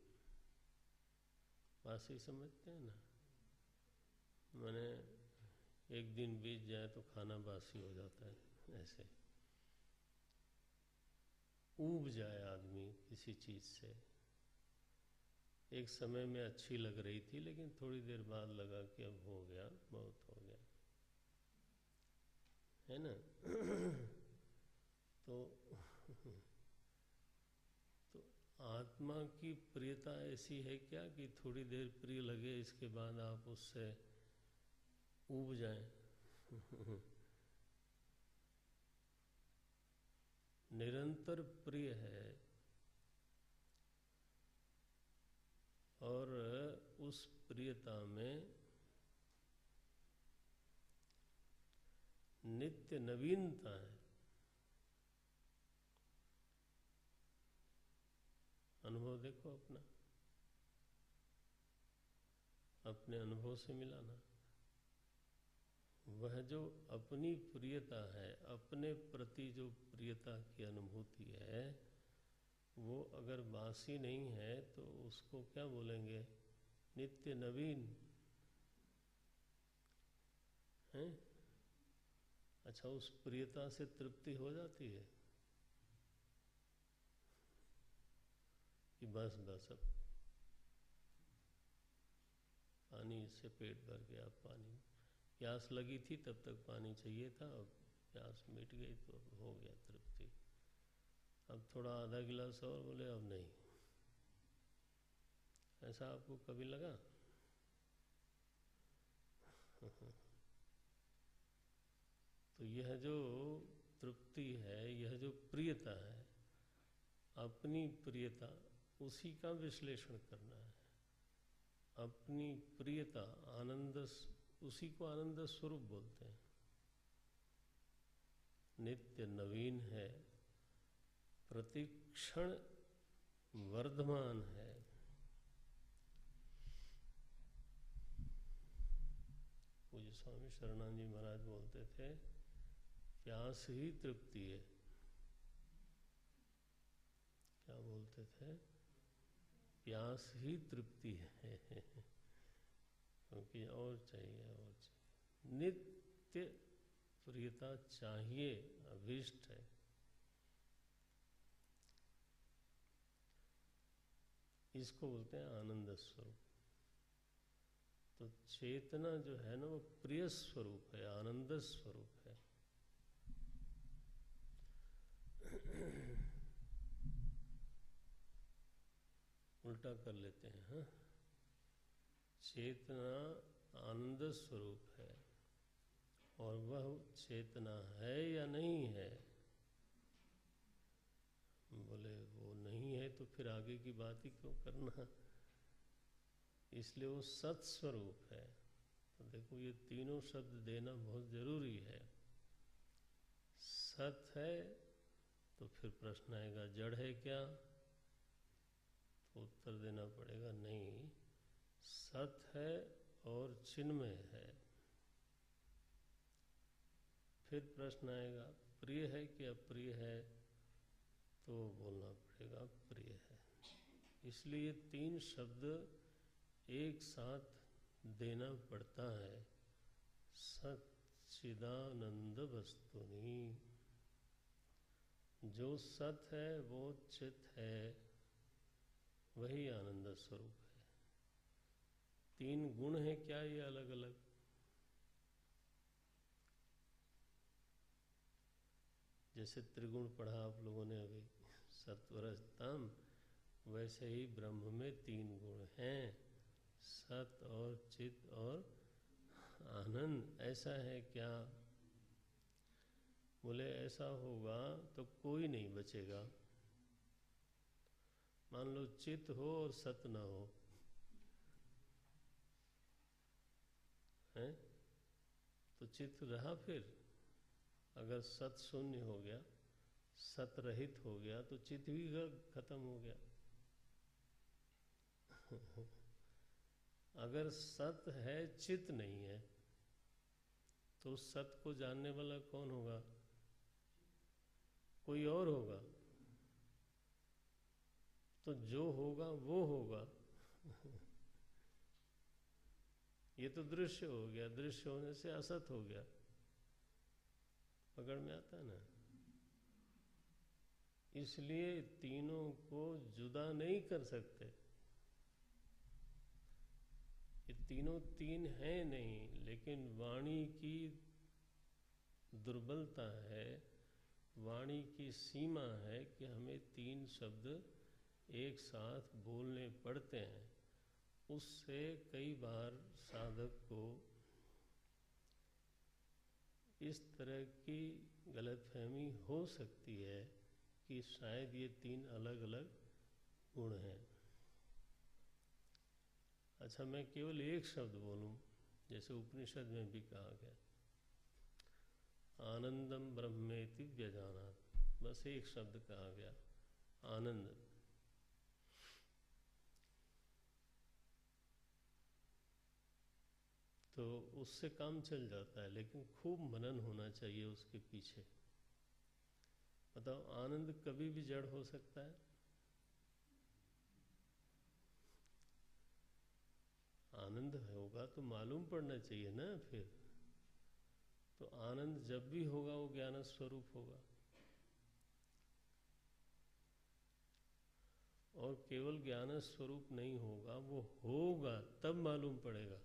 बासी समझते हैं ना? मैंने एक दिन बीत जाए तो खाना बासी हो जाता है, ऐसे ऊब जाए आदमी किसी चीज़ से। एक समय में अच्छी लग रही थी, लेकिन थोड़ी देर बाद लगा कि अब हो गया, बहुत हो गया, है ना? तो आत्मा की प्रियता ऐसी है क्या कि थोड़ी देर प्रिय लगे, इसके बाद आप उससे ऊब जाएं? निरंतर प्रिय है, और उस प्रियता में नित्य नवीनता है। अनुभव देखो अपना, अपने अनुभव से मिलाना। वह जो अपनी प्रियता है, अपने प्रति जो प्रियता की अनुभूति है, वो अगर बासी नहीं है तो उसको क्या बोलेंगे? नित्य नवीन है। अच्छा, उस प्रियता से तृप्ति हो जाती है कि बस बस अब पानी से पेट भर गया, पानी, प्यास लगी थी तब तक पानी चाहिए था, अब प्यास मिट गई तो अब हो गया तृप्ति, अब थोड़ा आधा गिलास और, बोले अब नहीं। ऐसा आपको कभी लगा? तो यह जो तृप्ति है, यह जो प्रियता है, अपनी प्रियता, उसी का विश्लेषण करना है। अपनी प्रियता आनंद, उसी को आनंद स्वरूप बोलते हैं। नित्य नवीन है, प्रतिक्षण वर्धमान है। पूज्य स्वामी शरणानंद जी महाराज बोलते थे, प्यास ही तृप्ति है। क्या बोलते थे? प्यास ही तृप्ति है। क्योंकि और चाहिए, और चाहिए। नित्य प्रियता चाहिए, अभीष्ट है। इसको बोलते हैं आनंद स्वरूप। तो चेतना जो है ना, वो प्रिय स्वरूप है, आनंद स्वरूप है। उल्टा कर लेते हैं, हाँ? चेतना आनंद स्वरूप है, और वह चेतना है या नहीं है? बोले वो नहीं है तो फिर आगे की बात ही क्यों करना? इसलिए वो सत स्वरूप है। तो देखो, ये तीनों शब्द देना बहुत जरूरी है। सत है तो फिर प्रश्न आएगा जड़ है क्या? तो उत्तर देना पड़ेगा नहीं, सत है और चिन्मय है। फिर प्रश्न आएगा प्रिय है कि अप्रिय है? तो बोलना पड़ेगा प्रिय है। इसलिए तीन शब्द एक साथ देना पड़ता है। सच्चिदानंद वस्तुनि, जो सत है वो चित है, वही आनंद स्वरूप है। तीन गुण हैं क्या ये अलग अलग? जैसे त्रिगुण पढ़ा आप लोगों ने अभी, सत्व रज तम, वैसे ही ब्रह्म में तीन गुण हैं, सत और चित और आनंद ऐसा है क्या? बोले ऐसा होगा तो कोई नहीं बचेगा। मान लो चित हो और सत ना हो, है तो चित रहा फिर? अगर सत शून्य हो गया, सत रहित हो गया तो चित भी खत्म हो गया। अगर सत है चित नहीं है तो सत को जानने वाला कौन होगा? कोई और होगा। तो जो होगा वो होगा। ये तो दृश्य हो गया, दृश्य होने से असत हो गया। पकड़ में आता है ना? इसलिए तीनों को जुदा नहीं कर सकते। ये तीनों तीन हैं नहीं, लेकिन वाणी की दुर्बलता है, वाणी की सीमा है कि हमें तीन शब्द एक साथ बोलने पड़ते हैं। उससे कई बार साधक को इस तरह की गलतफहमी हो सकती है कि शायद ये तीन अलग अलग गुण हैं। अच्छा, मैं केवल एक शब्द बोलूं, जैसे उपनिषद में भी कहा गया, आनंदम ब्रह्मेति व्यजानात्। बस एक शब्द कहा गया, आनंद। तो उससे काम चल जाता है, लेकिन खूब मनन होना चाहिए उसके पीछे। बताओ, आनंद कभी भी जड़ हो सकता है? आनंद होगा तो मालूम पड़ना चाहिए ना फिर। तो आनंद जब भी होगा वो ज्ञान स्वरूप होगा। और केवल ज्ञान स्वरूप नहीं होगा, वो होगा तब मालूम पड़ेगा।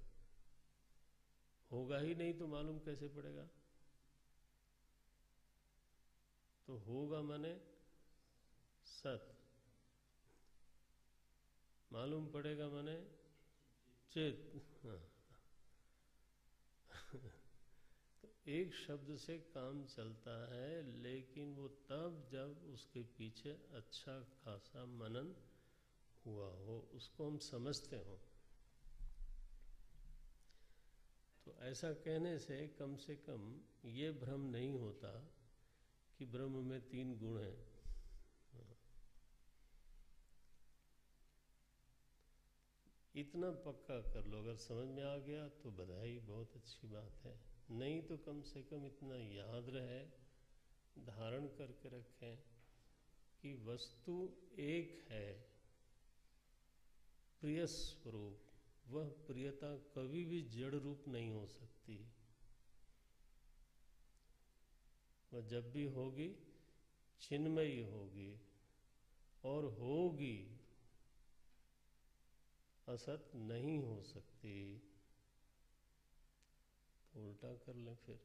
होगा ही नहीं तो मालूम कैसे पड़ेगा? तो होगा माने सत, मालूम पड़ेगा माने चित। हाँ। तो एक शब्द से काम चलता है, लेकिन वो तब जब उसके पीछे अच्छा खासा मनन हुआ हो, उसको हम समझते हो। तो ऐसा कहने से कम ये भ्रम नहीं होता कि ब्रह्म में तीन गुण हैं। इतना पक्का कर लो, अगर समझ में आ गया तो बधाई, बहुत अच्छी बात है। नहीं तो कम से कम इतना याद रहे, धारण करके रखें कि वस्तु एक है, प्रिय स्वरूप। वह प्रियता कभी भी जड़ रूप नहीं हो सकती। वह जब भी होगी चिन्मयी होगी, और होगी, असत नहीं हो सकती। तो उल्टा कर लें फिर,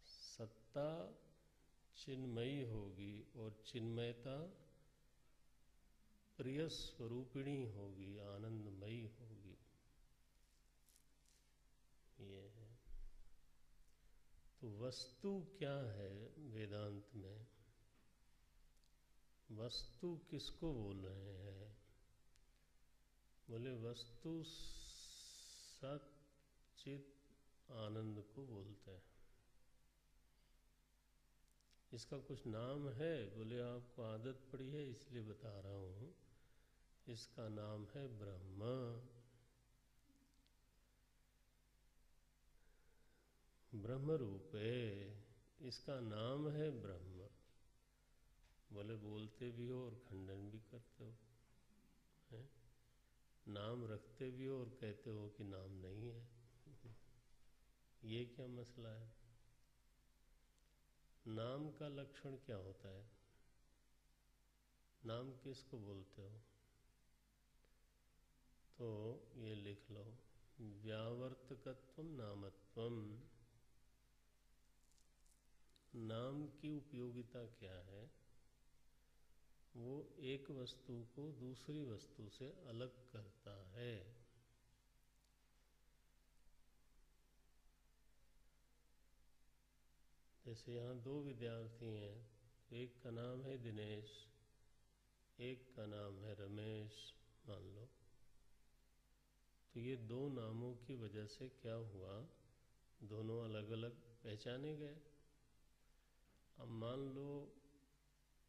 सत्ता चिन्मयी होगी और चिन्मयता प्रिय स्वरूपिणी होगी, आनंदमयी होगी। ये है। तो वस्तु क्या है वेदांत में? वस्तु किसको बोल रहे हैं? बोले वस्तु सत चित आनंद को बोलते हैं। इसका कुछ नाम है? बोले आपको आदत पड़ी है इसलिए बता रहा हूँ। इसका नाम है ब्रह्म। ब्रह्म रूप है, इसका नाम है ब्रह्म। बोले बोलते भी हो और खंडन भी करते हो, है? नाम रखते भी हो और कहते हो कि नाम नहीं है। ये क्या मसला है? नाम का लक्षण क्या होता है? नाम किसको बोलते हो? तो ये लिख लो, व्यावर्तकत्वम नामत्वम। नाम की उपयोगिता क्या है? वो एक वस्तु को दूसरी वस्तु से अलग करता है। जैसे यहाँ दो विद्यार्थी हैं, एक का नाम है दिनेश, एक का नाम है रमेश, मान लो। तो ये दो नामों की वजह से क्या हुआ, दोनों अलग अलग पहचाने गए। अब मान लो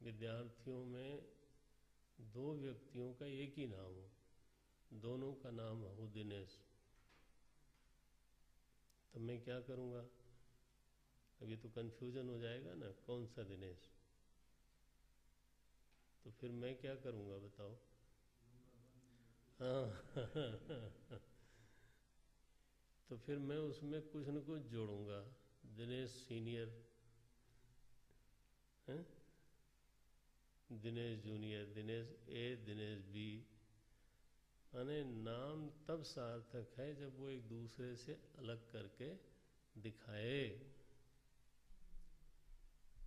विद्यार्थियों में दो व्यक्तियों का एक ही नाम हो, दोनों का नाम हो दिनेश, तो मैं क्या करूँगा? अभी तो कंफ्यूजन हो जाएगा ना, कौन सा दिनेश। तो फिर मैं क्या करूँगा बताओ? हाँ तो फिर मैं उसमें कुछ न कुछ जोड़ूंगा, दिनेश सीनियर, हैं? दिनेश जूनियर, दिनेश ए, दिनेश बी। माने नाम तब सार्थक है जब वो एक दूसरे से अलग करके दिखाए।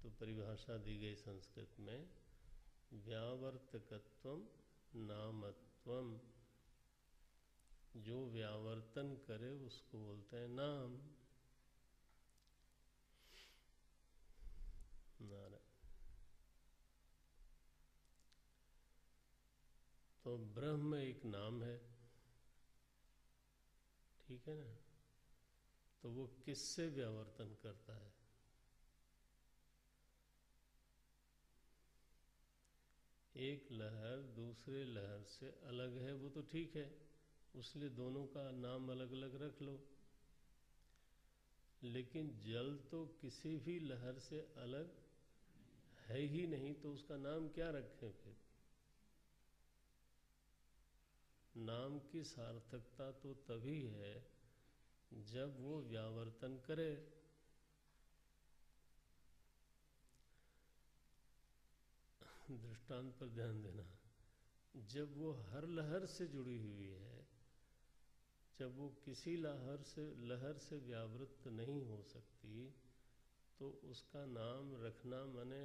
तो परिभाषा दी गई संस्कृत में, व्यावर्तकत्वम नामत्वम। जो व्यावर्तन करे उसको बोलते हैं नाम। नारायण। तो ब्रह्म एक नाम है, ठीक है ना? तो वो किससे व्यावर्तन करता है? एक लहर दूसरे लहर से अलग है, वो तो ठीक है, उसलिए दोनों का नाम अलग अलग रख लो। लेकिन जल तो किसी भी लहर से अलग है ही नहीं, तो उसका नाम क्या रखें फिर? नाम की सार्थकता तो तभी है जब वो व्यावर्तन करे। दृष्टांत पर ध्यान देना, जब वो हर लहर से जुड़ी हुई है, जब वो किसी लहर से व्यावृत्त नहीं हो सकती, तो उसका नाम रखना माने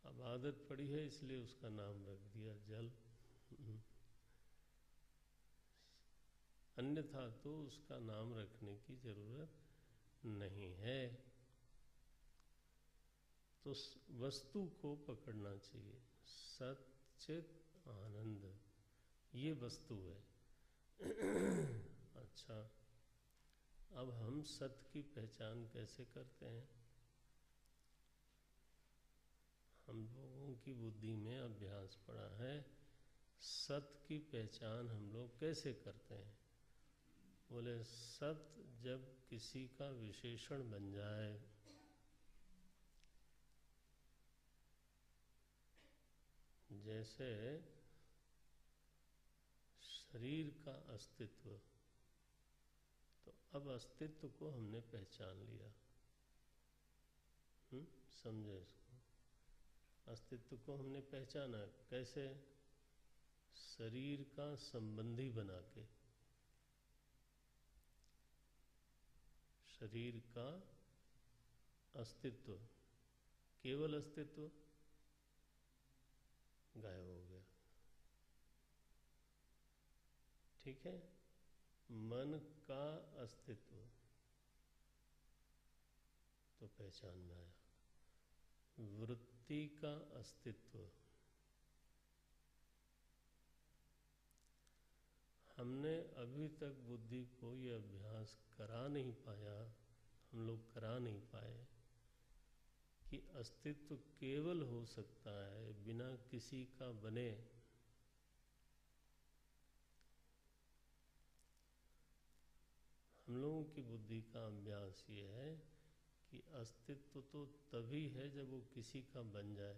अब आदत पड़ी है इसलिए उसका नाम रख दिया जल। अन्यथा तो उसका नाम रखने की जरूरत नहीं है। तो वस्तु को पकड़ना चाहिए, सत चित आनंद, ये वस्तु है। अच्छा, अब हम सत्य की पहचान कैसे करते हैं? हम लोगों की बुद्धि में अभ्यास पड़ा है, सत्य की पहचान हम लोग कैसे करते हैं? बोले सत्य जब किसी का विशेषण बन जाए, जैसे शरीर का अस्तित्व, तो अब अस्तित्व को हमने पहचान लिया। समझे इसको? अस्तित्व को हमने पहचाना कैसे? शरीर का संबंधी बना के। शरीर का अस्तित्व, केवल अस्तित्व गायब हो गया, ठीक है? मन का अस्तित्व तो पहचान में आया, वृत्ति का अस्तित्व, हमने अभी तक बुद्धि को ये अभ्यास करा नहीं पाया, हम लोग करा नहीं पाए कि अस्तित्व केवल हो सकता है बिना किसी का बने। हम लोगों की बुद्धि का अभ्यास ये है कि अस्तित्व तो तभी है जब वो किसी का बन जाए।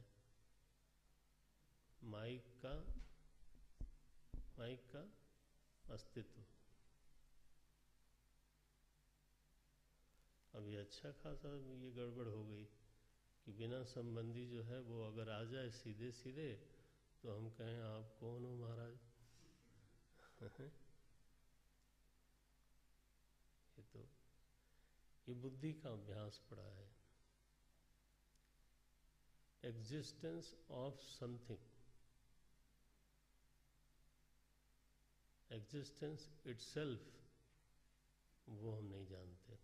माइक का अस्तित्व अभी अच्छा खासा ये गड़बड़ हो गई कि बिना संबंधी जो है वो अगर आ जाए सीधे सीधे, तो हम कहें आप कौन हो महाराज? ये बुद्धि का अभ्यास पड़ा है। Existence of something, existence itself, वो हम नहीं जानते,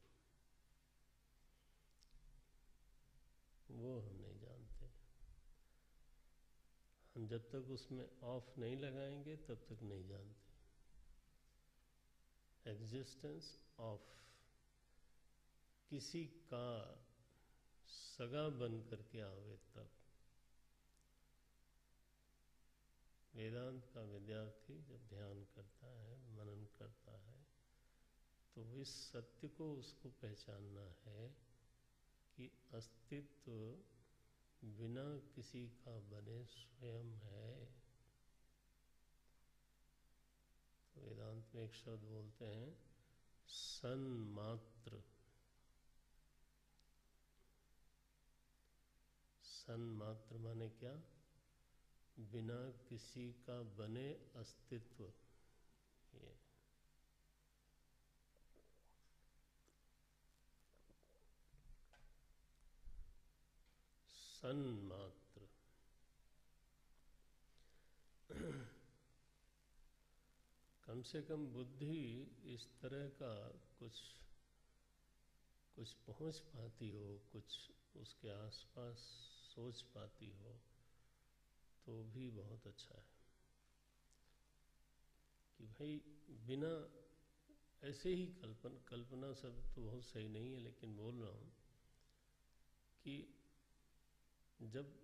वो हम नहीं जानते। हम जब तक उसमें ऑफ नहीं लगाएंगे तब तक नहीं जानते। एग्जिस्टेंस ऑफ, किसी का सगा बन करके आवे तब। वेदांत का विद्यार्थी जब ध्यान करता है, मनन करता है, तो इस सत्य को उसको पहचानना है कि अस्तित्व बिना किसी का बने स्वयं है। तो वेदांत में एक शब्द बोलते हैं सन्मात्र। सन्मात्र माने क्या? बिना किसी का बने अस्तित्व। ये सन्मात्र। कम से कम बुद्धि इस तरह का कुछ पहुंच पाती हो, कुछ उसके आसपास सोच पाती हो, तो भी बहुत अच्छा है। कि भाई बिना ऐसे ही कल्पना शब्द तो बहुत सही नहीं है, लेकिन बोल रहा हूँ कि जब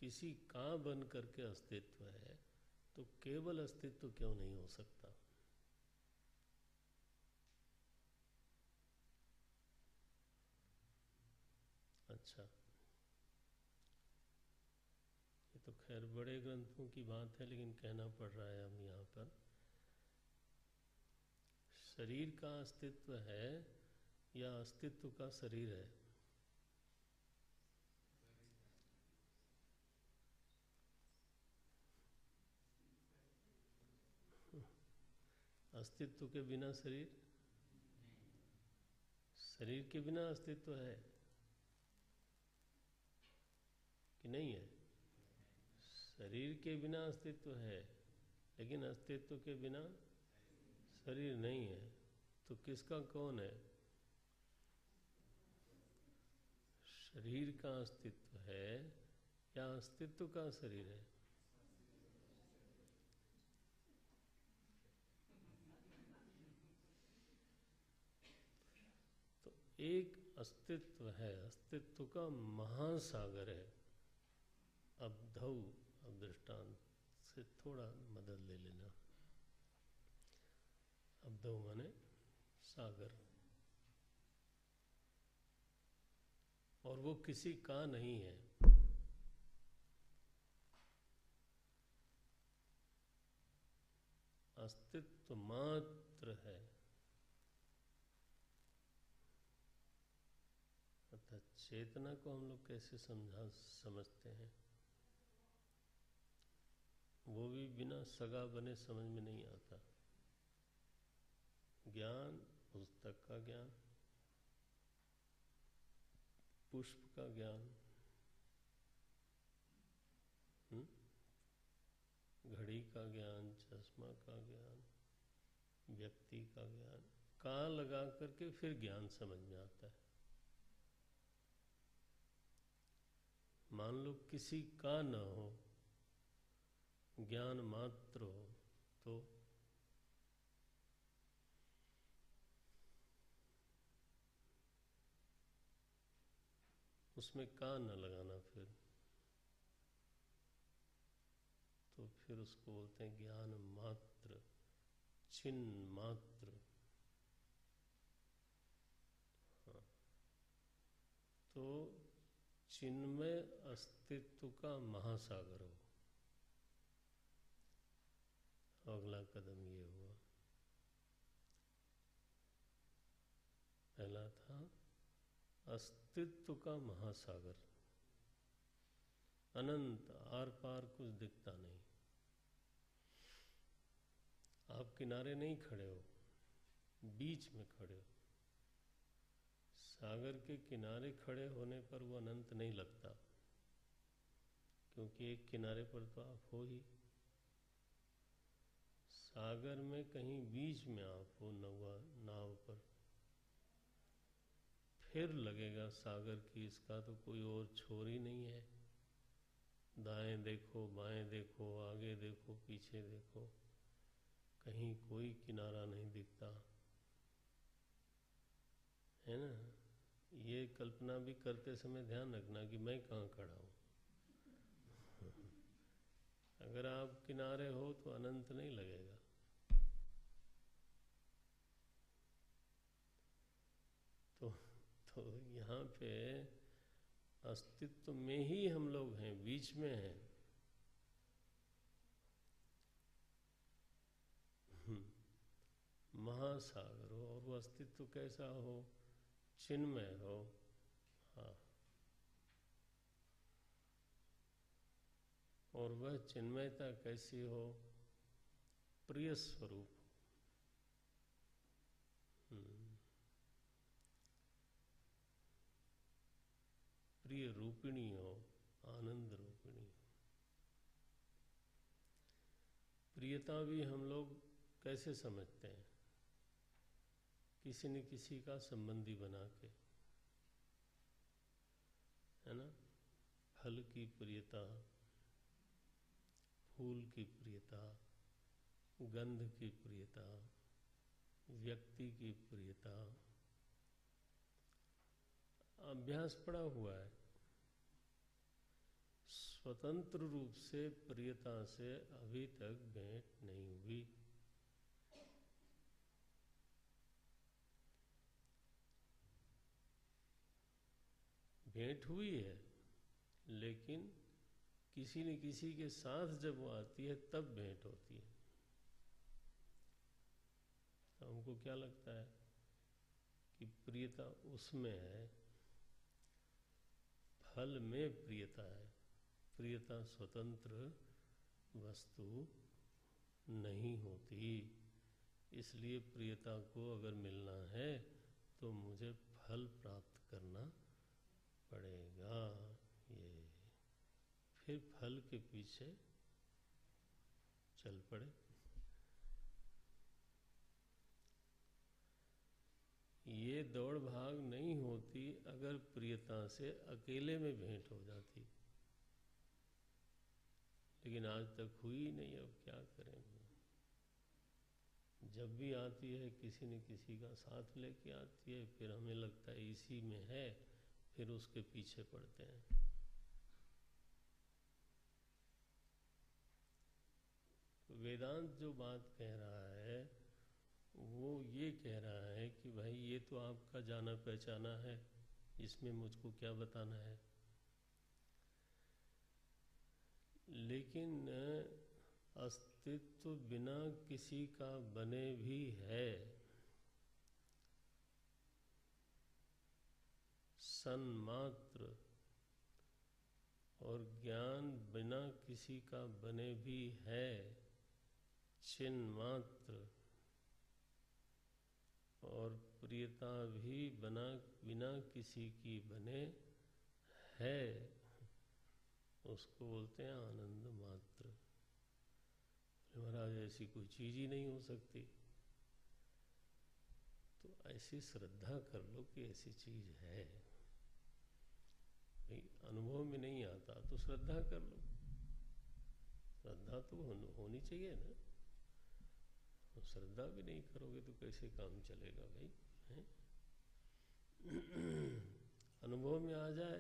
किसी का बन करके अस्तित्व है, तो केवल अस्तित्व क्यों नहीं हो सकता? अच्छा, ये तो खैर बड़े ग्रंथों की बात है, लेकिन कहना पड़ रहा है अब यहाँ पर। शरीर का अस्तित्व है या अस्तित्व का शरीर है? अस्तित्व के बिना शरीर, शरीर के बिना अस्तित्व है कि नहीं है? शरीर के बिना अस्तित्व है, लेकिन अस्तित्व के बिना शरीर नहीं है। तो किसका कौन है? शरीर का अस्तित्व है या अस्तित्व का शरीर है? तो एक अस्तित्व है, अस्तित्व का महासागर है। अब दृष्टांत से थोड़ा मदद ले लेना। अब्धौ माने सागर, और वो किसी का नहीं है। अस्तित्व मात्र है। अर्थात चेतना को हम लोग कैसे समझते हैं, वो भी बिना सगा बने समझ में नहीं आता। ज्ञान, पुस्तक का ज्ञान, पुष्प का ज्ञान, घड़ी का ज्ञान, चश्मा का ज्ञान, व्यक्ति का ज्ञान, का लगा करके फिर ज्ञान समझ में आता है। मान लो किसी का न हो, ज्ञान मात्र हो, तो उसमें का न लगाना, फिर उसको बोलते हैं ज्ञान मात्र, चिन्ह मात्र। हाँ, तो चिन्मय अस्तित्व का महासागर हो। अगला कदम ये हुआ। पहला था अस्तित्व का महासागर, अनंत, आर पार कुछ दिखता नहीं। आप किनारे नहीं खड़े हो, बीच में खड़े हो। सागर के किनारे खड़े होने पर वो अनंत नहीं लगता, क्योंकि एक किनारे पर तो आप हो ही, सागर में कहीं बीच में आप हो नाव पर, फिर लगेगा सागर की इसका तो कोई और छोर ही नहीं है। दाएं देखो, बाएं देखो, आगे देखो, पीछे देखो, कहीं कोई किनारा नहीं दिखता है ना। ये कल्पना भी करते समय ध्यान रखना कि मैं कहाँ खड़ा हूँ। अगर आप किनारे हो तो अनंत नहीं लगेगा। तो यहाँ पे अस्तित्व में ही हम लोग हैं, बीच में हैं। महासागर हो और वो अस्तित्व कैसा हो, चिन्मय हो। हाँ, और वह चिन्मयता कैसी हो, प्रिय स्वरूप। प्रिय रूपिणी हो, आनंद रूपिणी हो। प्रियता भी हम लोग कैसे समझते हैं, किसी न किसी का संबंधी बना के, है ना। फल की प्रियता, फूल की प्रियता, गंध की प्रियता, व्यक्ति की प्रियता, अभ्यास पड़ा हुआ है। स्वतंत्र रूप से प्रियता से अभी तक भेंट नहीं हुई। भेंट हुई है, लेकिन किसी न किसी के साथ जब वो आती है तब भेंट होती है। तो हमको क्या लगता है कि प्रियता उसमें है, फल में प्रियता है। प्रियता स्वतंत्र वस्तु नहीं होती, इसलिए प्रियता को अगर मिलना है तो मुझे फल प्राप्त करना पड़ेगा। ये फिर फल के पीछे चल पड़े। ये दौड़ भाग नहीं होती अगर प्रियता से अकेले में भेंट हो जाती, लेकिन आज तक हुई नहीं। अब क्या करेंगे, जब भी आती है किसी न किसी का साथ लेके आती है, फिर हमें लगता है इसी में है, फिर उसके पीछे पड़ते हैं। वेदांत जो बात कह रहा है वो ये कह रहा है कि भाई ये तो आपका जाना पहचाना है, इसमें मुझको क्या बताना है। लेकिन अस्तित्व बिना किसी का बने भी है। सन्मात्र और ज्ञान बिना किसी का बने भी है। चिन्मात्र और प्रियता भी बिना किसी की बने है। उसको बोलते हैं आनंद मात्र। महाराज ऐसी कोई चीज ही नहीं हो सकती। तो ऐसी श्रद्धा कर लो कि ऐसी चीज है। भाई अनुभव में नहीं आता तो श्रद्धा कर लो। श्रद्धा तो होनी चाहिए ना। तो श्रद्धा भी नहीं करोगे तो कैसे काम चलेगा भाई, है? अनुभव में आ जाए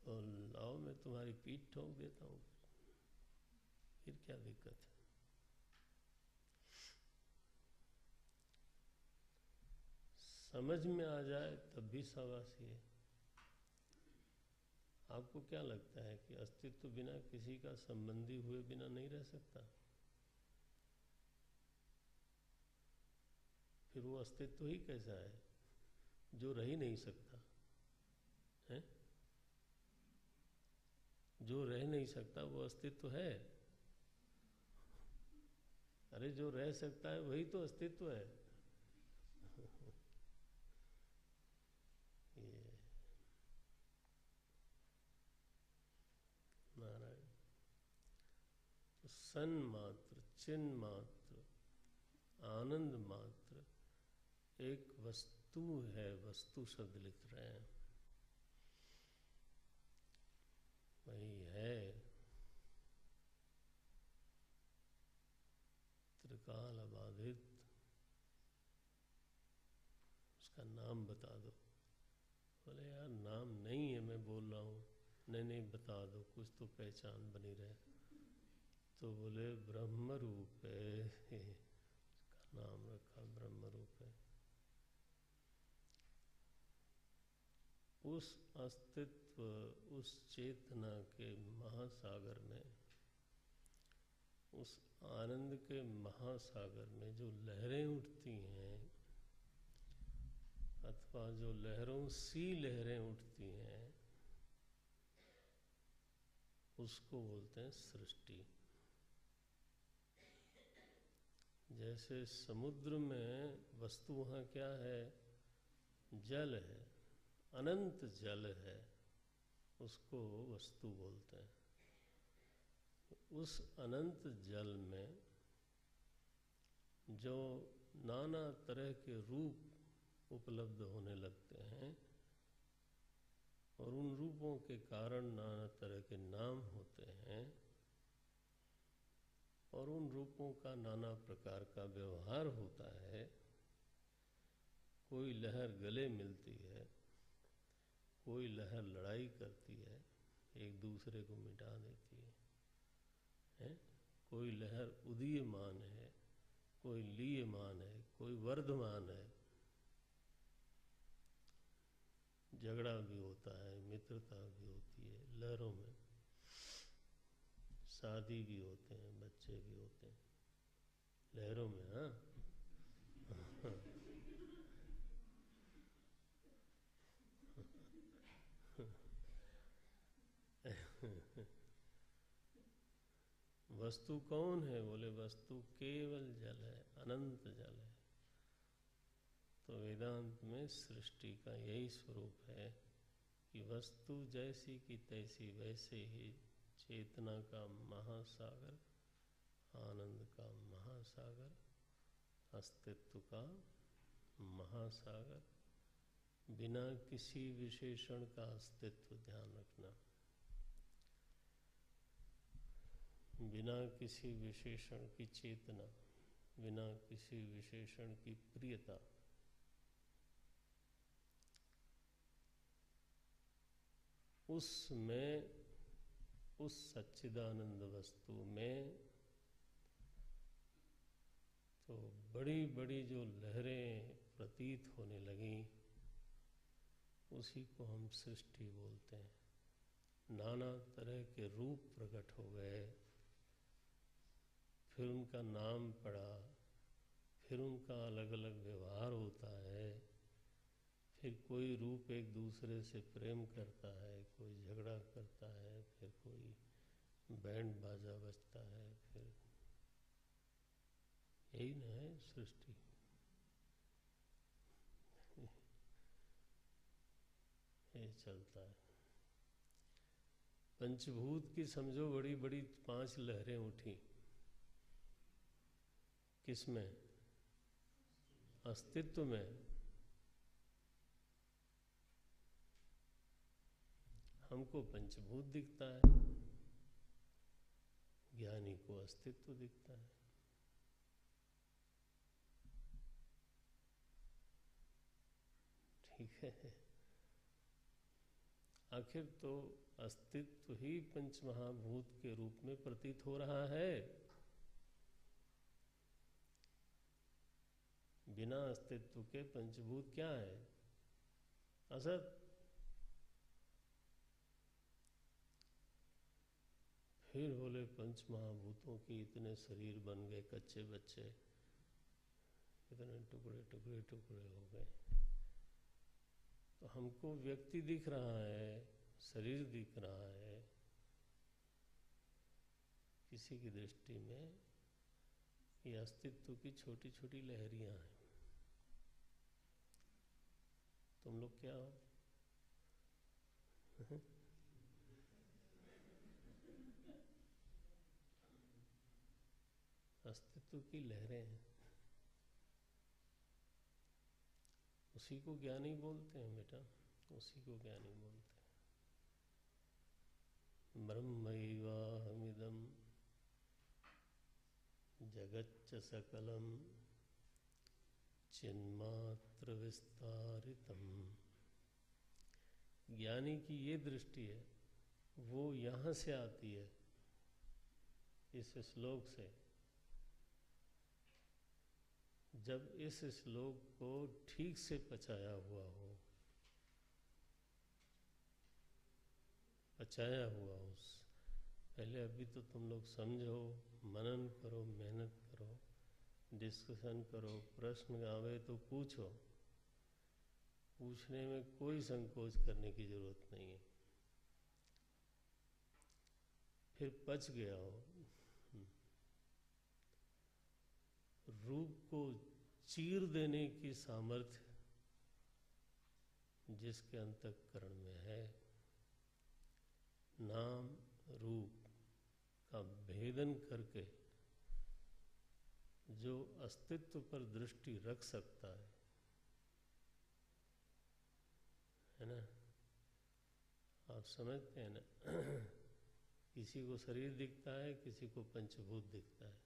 तो लाओ मैं तुम्हारी पीठ ठोक देता हूँ, फिर क्या दिक्कत है। समझ में आ जाए तब भी शाबाशी है। आपको क्या लगता है कि अस्तित्व बिना किसी का संबंधी हुए बिना नहीं रह सकता? फिर वो अस्तित्व ही कैसा है जो रह ही नहीं सकता है? जो रह नहीं सकता वो अस्तित्व है? अरे जो रह सकता है वही तो अस्तित्व है। ये नारायण। सन मात्र, चिन्ह मात्र, आनंद मात्र एक वस्तु है। वस्तु शब्द लिख रहे हैं, वही है त्रिकाल अबाधित। उसका नाम बता दो। बोले यार नाम नहीं है, मैं बोल रहा हूँ। नहीं बता दो, कुछ तो पहचान बनी रहे। तो बोले ब्रह्म रूप है, उसका नाम रखा ब्रह्म रूप है। उस अस्तित्व, उस चेतना के महासागर में, उस आनंद के महासागर में जो लहरें उठती हैं, अथवा जो लहरों सी लहरें उठती हैं, उसको बोलते हैं सृष्टि। जैसे समुद्र में वस्तु वहाँ क्या है? जल है, अनंत जल है, उसको वस्तु बोलते हैं। उस अनंत जल में जो नाना तरह के रूप उपलब्ध होने लगते हैं, और उन रूपों के कारण नाना तरह के नाम होते हैं, और उन रूपों का नाना प्रकार का व्यवहार होता है। कोई लहर गले मिलती है, कोई लहर लड़ाई करती है, एक दूसरे को मिटा देती है? कोई लहर उदीयमान है, कोई लीयमान है, कोई वर्धमान है। झगड़ा भी होता है, मित्रता भी होती है लहरों में, शादी भी होते हैं, बच्चे भी होते हैं लहरों में। हाँ वस्तु कौन है? बोले वस्तु केवल जल है, अनंत जल है। तो वेदांत में सृष्टि का यही स्वरूप है कि वस्तु जैसी की तैसी, वैसे ही चेतना का महासागर, आनंद का महासागर, अस्तित्व का महासागर, बिना किसी विशेषण का अस्तित्व, ध्यान रखना, बिना किसी विशेषण की चेतना, बिना किसी विशेषण की प्रियता, उसमें, उस सच्चिदानंद वस्तु में तो बड़ी बड़ी जो लहरें प्रतीत होने लगीं, उसी को हम सृष्टि बोलते हैं। नाना तरह के रूप प्रकट हो गए, फिर उनका नाम पड़ा, फिर उनका अलग अलग व्यवहार होता है, फिर कोई रूप एक दूसरे से प्रेम करता है, कोई झगड़ा करता है, फिर कोई बैंड बाजा बजता है, फिर यही न है सृष्टि। ये चलता है। पंचभूत की समझो बड़ी बड़ी 5 लहरें उठी, किसमें? अस्तित्व में। हमको पंचभूत दिखता है, ज्ञानी को अस्तित्व दिखता है। ठीक है, आखिर तो अस्तित्व ही पंचमहाभूत के रूप में प्रतीत हो रहा है। बिना अस्तित्व के पंचभूत क्या है? असत। फिर बोले पंचमहाभूतों के इतने शरीर बन गए, कच्चे बच्चे, इतने टुकड़े टुकड़े टुकड़े हो गए। तो हमको व्यक्ति दिख रहा है, शरीर दिख रहा है, किसी की दृष्टि में ये अस्तित्व की छोटी छोटी लहरियां हैं। तुम लोग क्या हो? अस्तित्व की लहरें हैं, उसी को ज्ञानी बोलते हैं बेटा, उसी को ज्ञानी बोलते हैं। ब्रह्मैवाहमिदं जगच्च सकलं चिन्मात्र विस्तारितम्। ज्ञानी की ये दृष्टि है, वो यहाँ से आती है, इस श्लोक से। जब इस श्लोक को ठीक से पचाया हुआ हो, पचाया हुआ हो, पहले अभी तो तुम लोग समझो, मनन करो, मेहनत करो, डिस्कशन करो, प्रश्न आवे तो पूछो, पूछने में कोई संकोच करने की जरूरत नहीं है। फिर पच गया हो, रूप को चीर देने की सामर्थ्य जिसके अंतःकरण में है, नाम रूप का भेदन करके जो अस्तित्व पर दृष्टि रख सकता है ना? आप समझते हैं ना? किसी को शरीर दिखता है, किसी को पंचभूत दिखता है,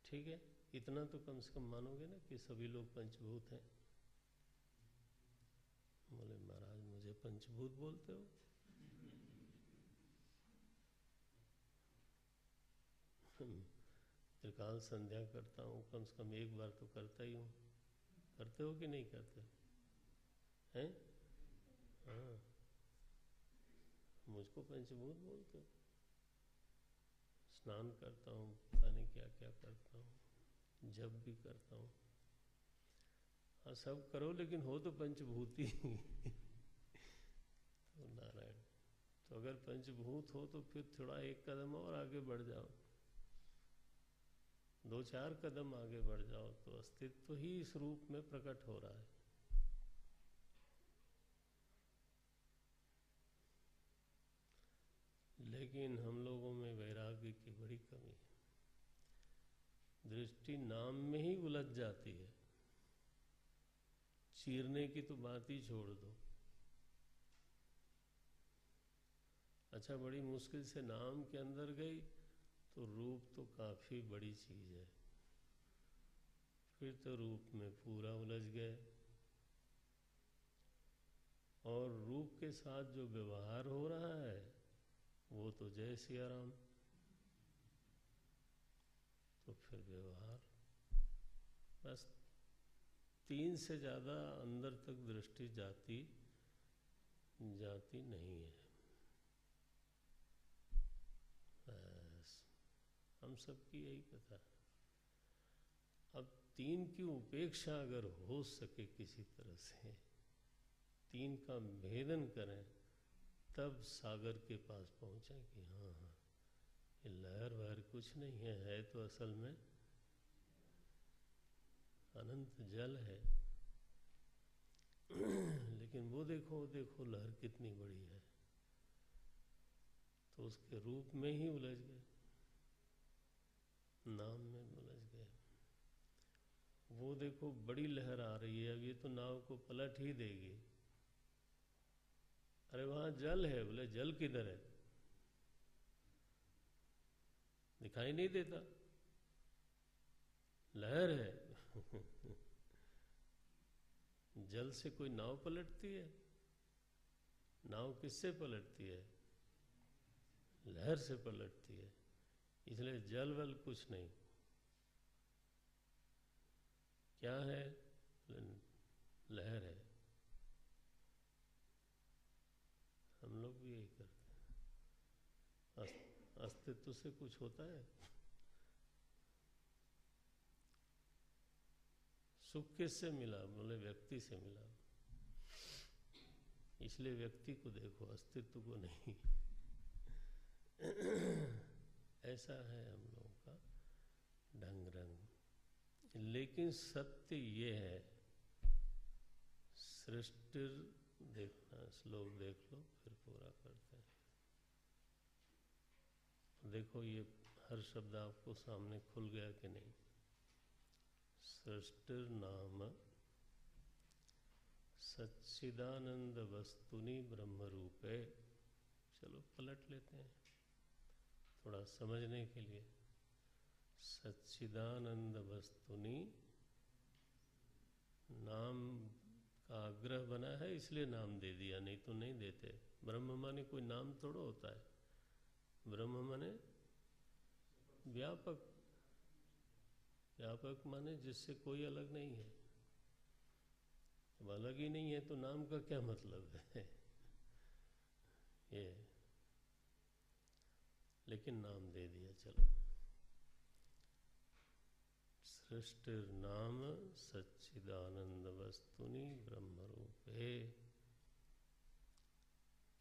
ठीक है, इतना तो कम से कम मानोगे ना कि सभी लोग पंचभूत हैं। बोले महाराज मुझे पंचभूत बोलते हो? त्रिकाल संध्या करता हूँ, कम से कम एक बार तो करता ही हूँ। करते हो कि नहीं करते हैं? हाँ, मुझको पंचभूत बोलते हो? स्नान करता हूँ, पता नहीं क्या क्या करता हूँ, जब भी करता हूँ। हाँ सब करो, लेकिन हो तो पंचभूति तो नारायण, तो अगर पंचभूत हो तो फिर थोड़ा एक कदम और आगे बढ़ जाओ, 2-4 कदम आगे बढ़ जाओ, तो अस्तित्व ही इस रूप में प्रकट हो रहा है। लेकिन हम लोगों में वैराग्य की बड़ी कमी है, दृष्टि नाम में ही उलझ जाती है। चीरने की तो बात ही छोड़ दो। अच्छा, बड़ी मुश्किल से नाम के अंदर गई तो रूप तो काफी बड़ी चीज है, फिर तो रूप में पूरा उलझ गए, और रूप के साथ जो व्यवहार हो रहा है वो तो जय सिया राम। तो फिर व्यवहार बस 3 से ज्यादा अंदर तक दृष्टि जाती नहीं है। बस हम सबकी यही कथा है। अब 3 की उपेक्षा अगर हो सके किसी तरह से, 3 का भेदन करें, तब सागर के पास पहुंचे कि हाँ हाँ ये लहर वहर कुछ नहीं है तो असल में अनंत जल है। लेकिन वो देखो लहर कितनी बड़ी है, तो उसके रूप में ही उलझ गए, नाम में उलझ गए। वो देखो बड़ी लहर आ रही है, अब ये तो नाव को पलट ही देगी। अरे वहां जल है, बोले जल किधर है? दिखाई नहीं देता, लहर है। जल से कोई नाव पलटती है? नाव किससे पलटती है? लहर से पलटती है। इसलिए जल वल कुछ नहीं। क्या है? लहर है। हम लोग भी यही करते हैं। अस्तित्व से कुछ होता है? सुख किससे मिला? बोले व्यक्ति से मिला। इसलिए व्यक्ति को देखो, अस्तित्व को नहीं। ऐसा है हम लोगों का ढंग रंग। लेकिन सत्य ये है, सृष्टि देखना, श्लोक देख लो फिर पूरा करते हैं। देखो ये हर शब्द आपको सामने खुल गया कि नहीं? सृष्टिर नाम सच्चिदानंद वस्तुनि ब्रह्म रूपे। चलो पलट लेते हैं थोड़ा समझने के लिए। सच्चिदानंद वस्तुनि, नाम का आग्रह बना है इसलिए नाम दे दिया, नहीं तो नहीं देते। ब्रह्म माने कोई नाम थोड़ा होता है, ब्रह्म माने व्यापक। व्यापक माने जिससे कोई अलग नहीं है। अब अलग ही नहीं है तो नाम का क्या मतलब है? ये लेकिन नाम दे दिया। चलो, सृष्टिर नाम सच्चिदानंद वस्तुनि ब्रह्म रूपे।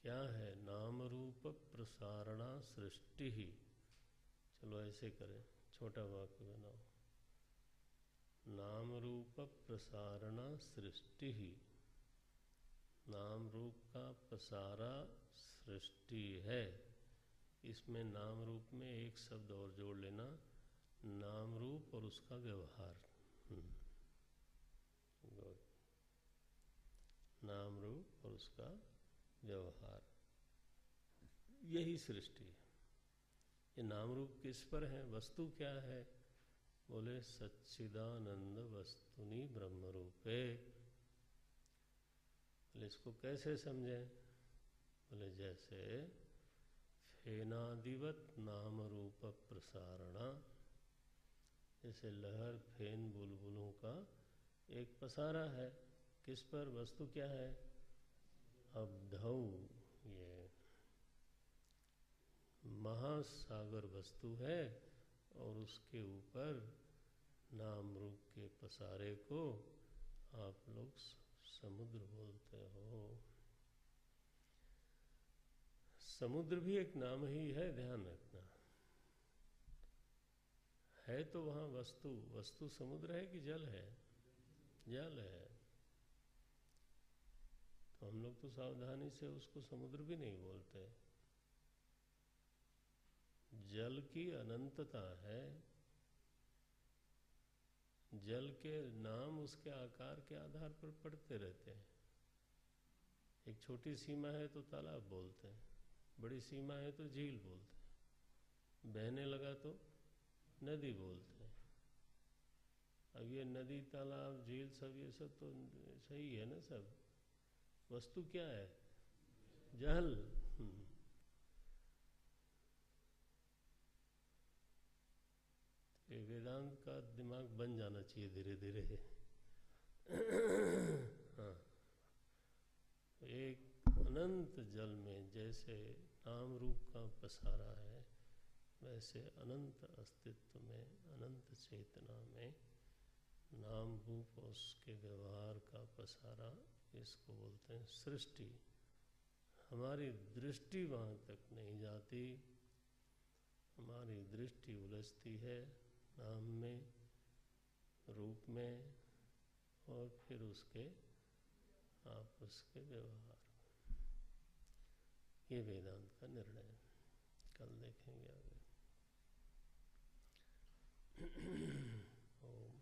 क्या है? नाम रूप प्रसारणा सृष्टि ही। चलो ऐसे करें, छोटा वाक्य बनाओ। नाम रूप प्रसारणा सृष्टि ही। नाम रूप का प्रसारा सृष्टि है। इसमें नाम रूप में एक शब्द और जोड़ लेना, नाम रूप और उसका व्यवहार। नाम रूप और उसका व्यवहार, यही सृष्टि है। ये नाम रूप किस पर है? वस्तु क्या है? बोले सच्चिदानंद वस्तुनि ब्रह्म रूपे। बोले इसको कैसे समझें? बोले जैसे फेनादिवत नाम रूप प्रसारणा, जैसे लहर फेन बुलबुलों का एक पसारा है। किस पर? वस्तु क्या है? अब्धौ, ये महासागर वस्तु है और उसके ऊपर नाम रूप के पसारे को आप लोग समुद्र बोलते हो। समुद्र भी एक नाम ही है, ध्यान रखना। है तो वहाँ वस्तु, वस्तु समुद्र है कि जल है? जल है। तो हम लोग तो सावधानी से उसको समुद्र भी नहीं बोलते। जल की अनंतता है। जल के नाम उसके आकार के आधार पर पड़ते रहते हैं। एक छोटी सीमा है तो तालाब बोलते हैं, बड़ी सीमा है तो झील बोलते हैं, बहने लगा तो नदी बोलते हैं। अब ये नदी तालाब झील सब, ये सब तो सही है ना सब। वस्तु क्या है? जल। ये वेदांत का दिमाग बन जाना चाहिए धीरे धीरे। हाँ, एक अनंत जल में जैसे नाम रूप का पसारा है, वैसे अनंत अस्तित्व में, अनंत चेतना में नाम रूप और उसके व्यवहार का पसारा, इसको बोलते हैं सृष्टि। हमारी दृष्टि वहाँ तक नहीं जाती, हमारी दृष्टि उलझती है नाम में, रूप में, और फिर उसके आपस के व्यवहार। ये वेदांत का निर्णय है। कल देखेंगे आगे। ओम।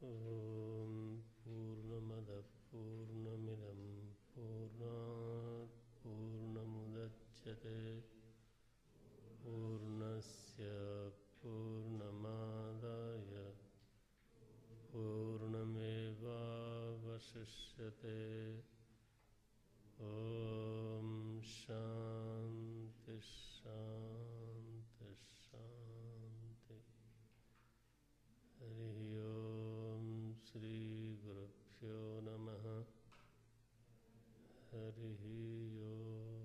ओम पूर्णमदः पूर्णमिदं पूर्णात् पूर्णमुदच्यते पूर्णस्य पूर्णमादाय पूर्णमेवावशिष्यते। ओम शांति शांति शांति। हरि ओम श्री गुरुभ्यो नमः। हरि ओम।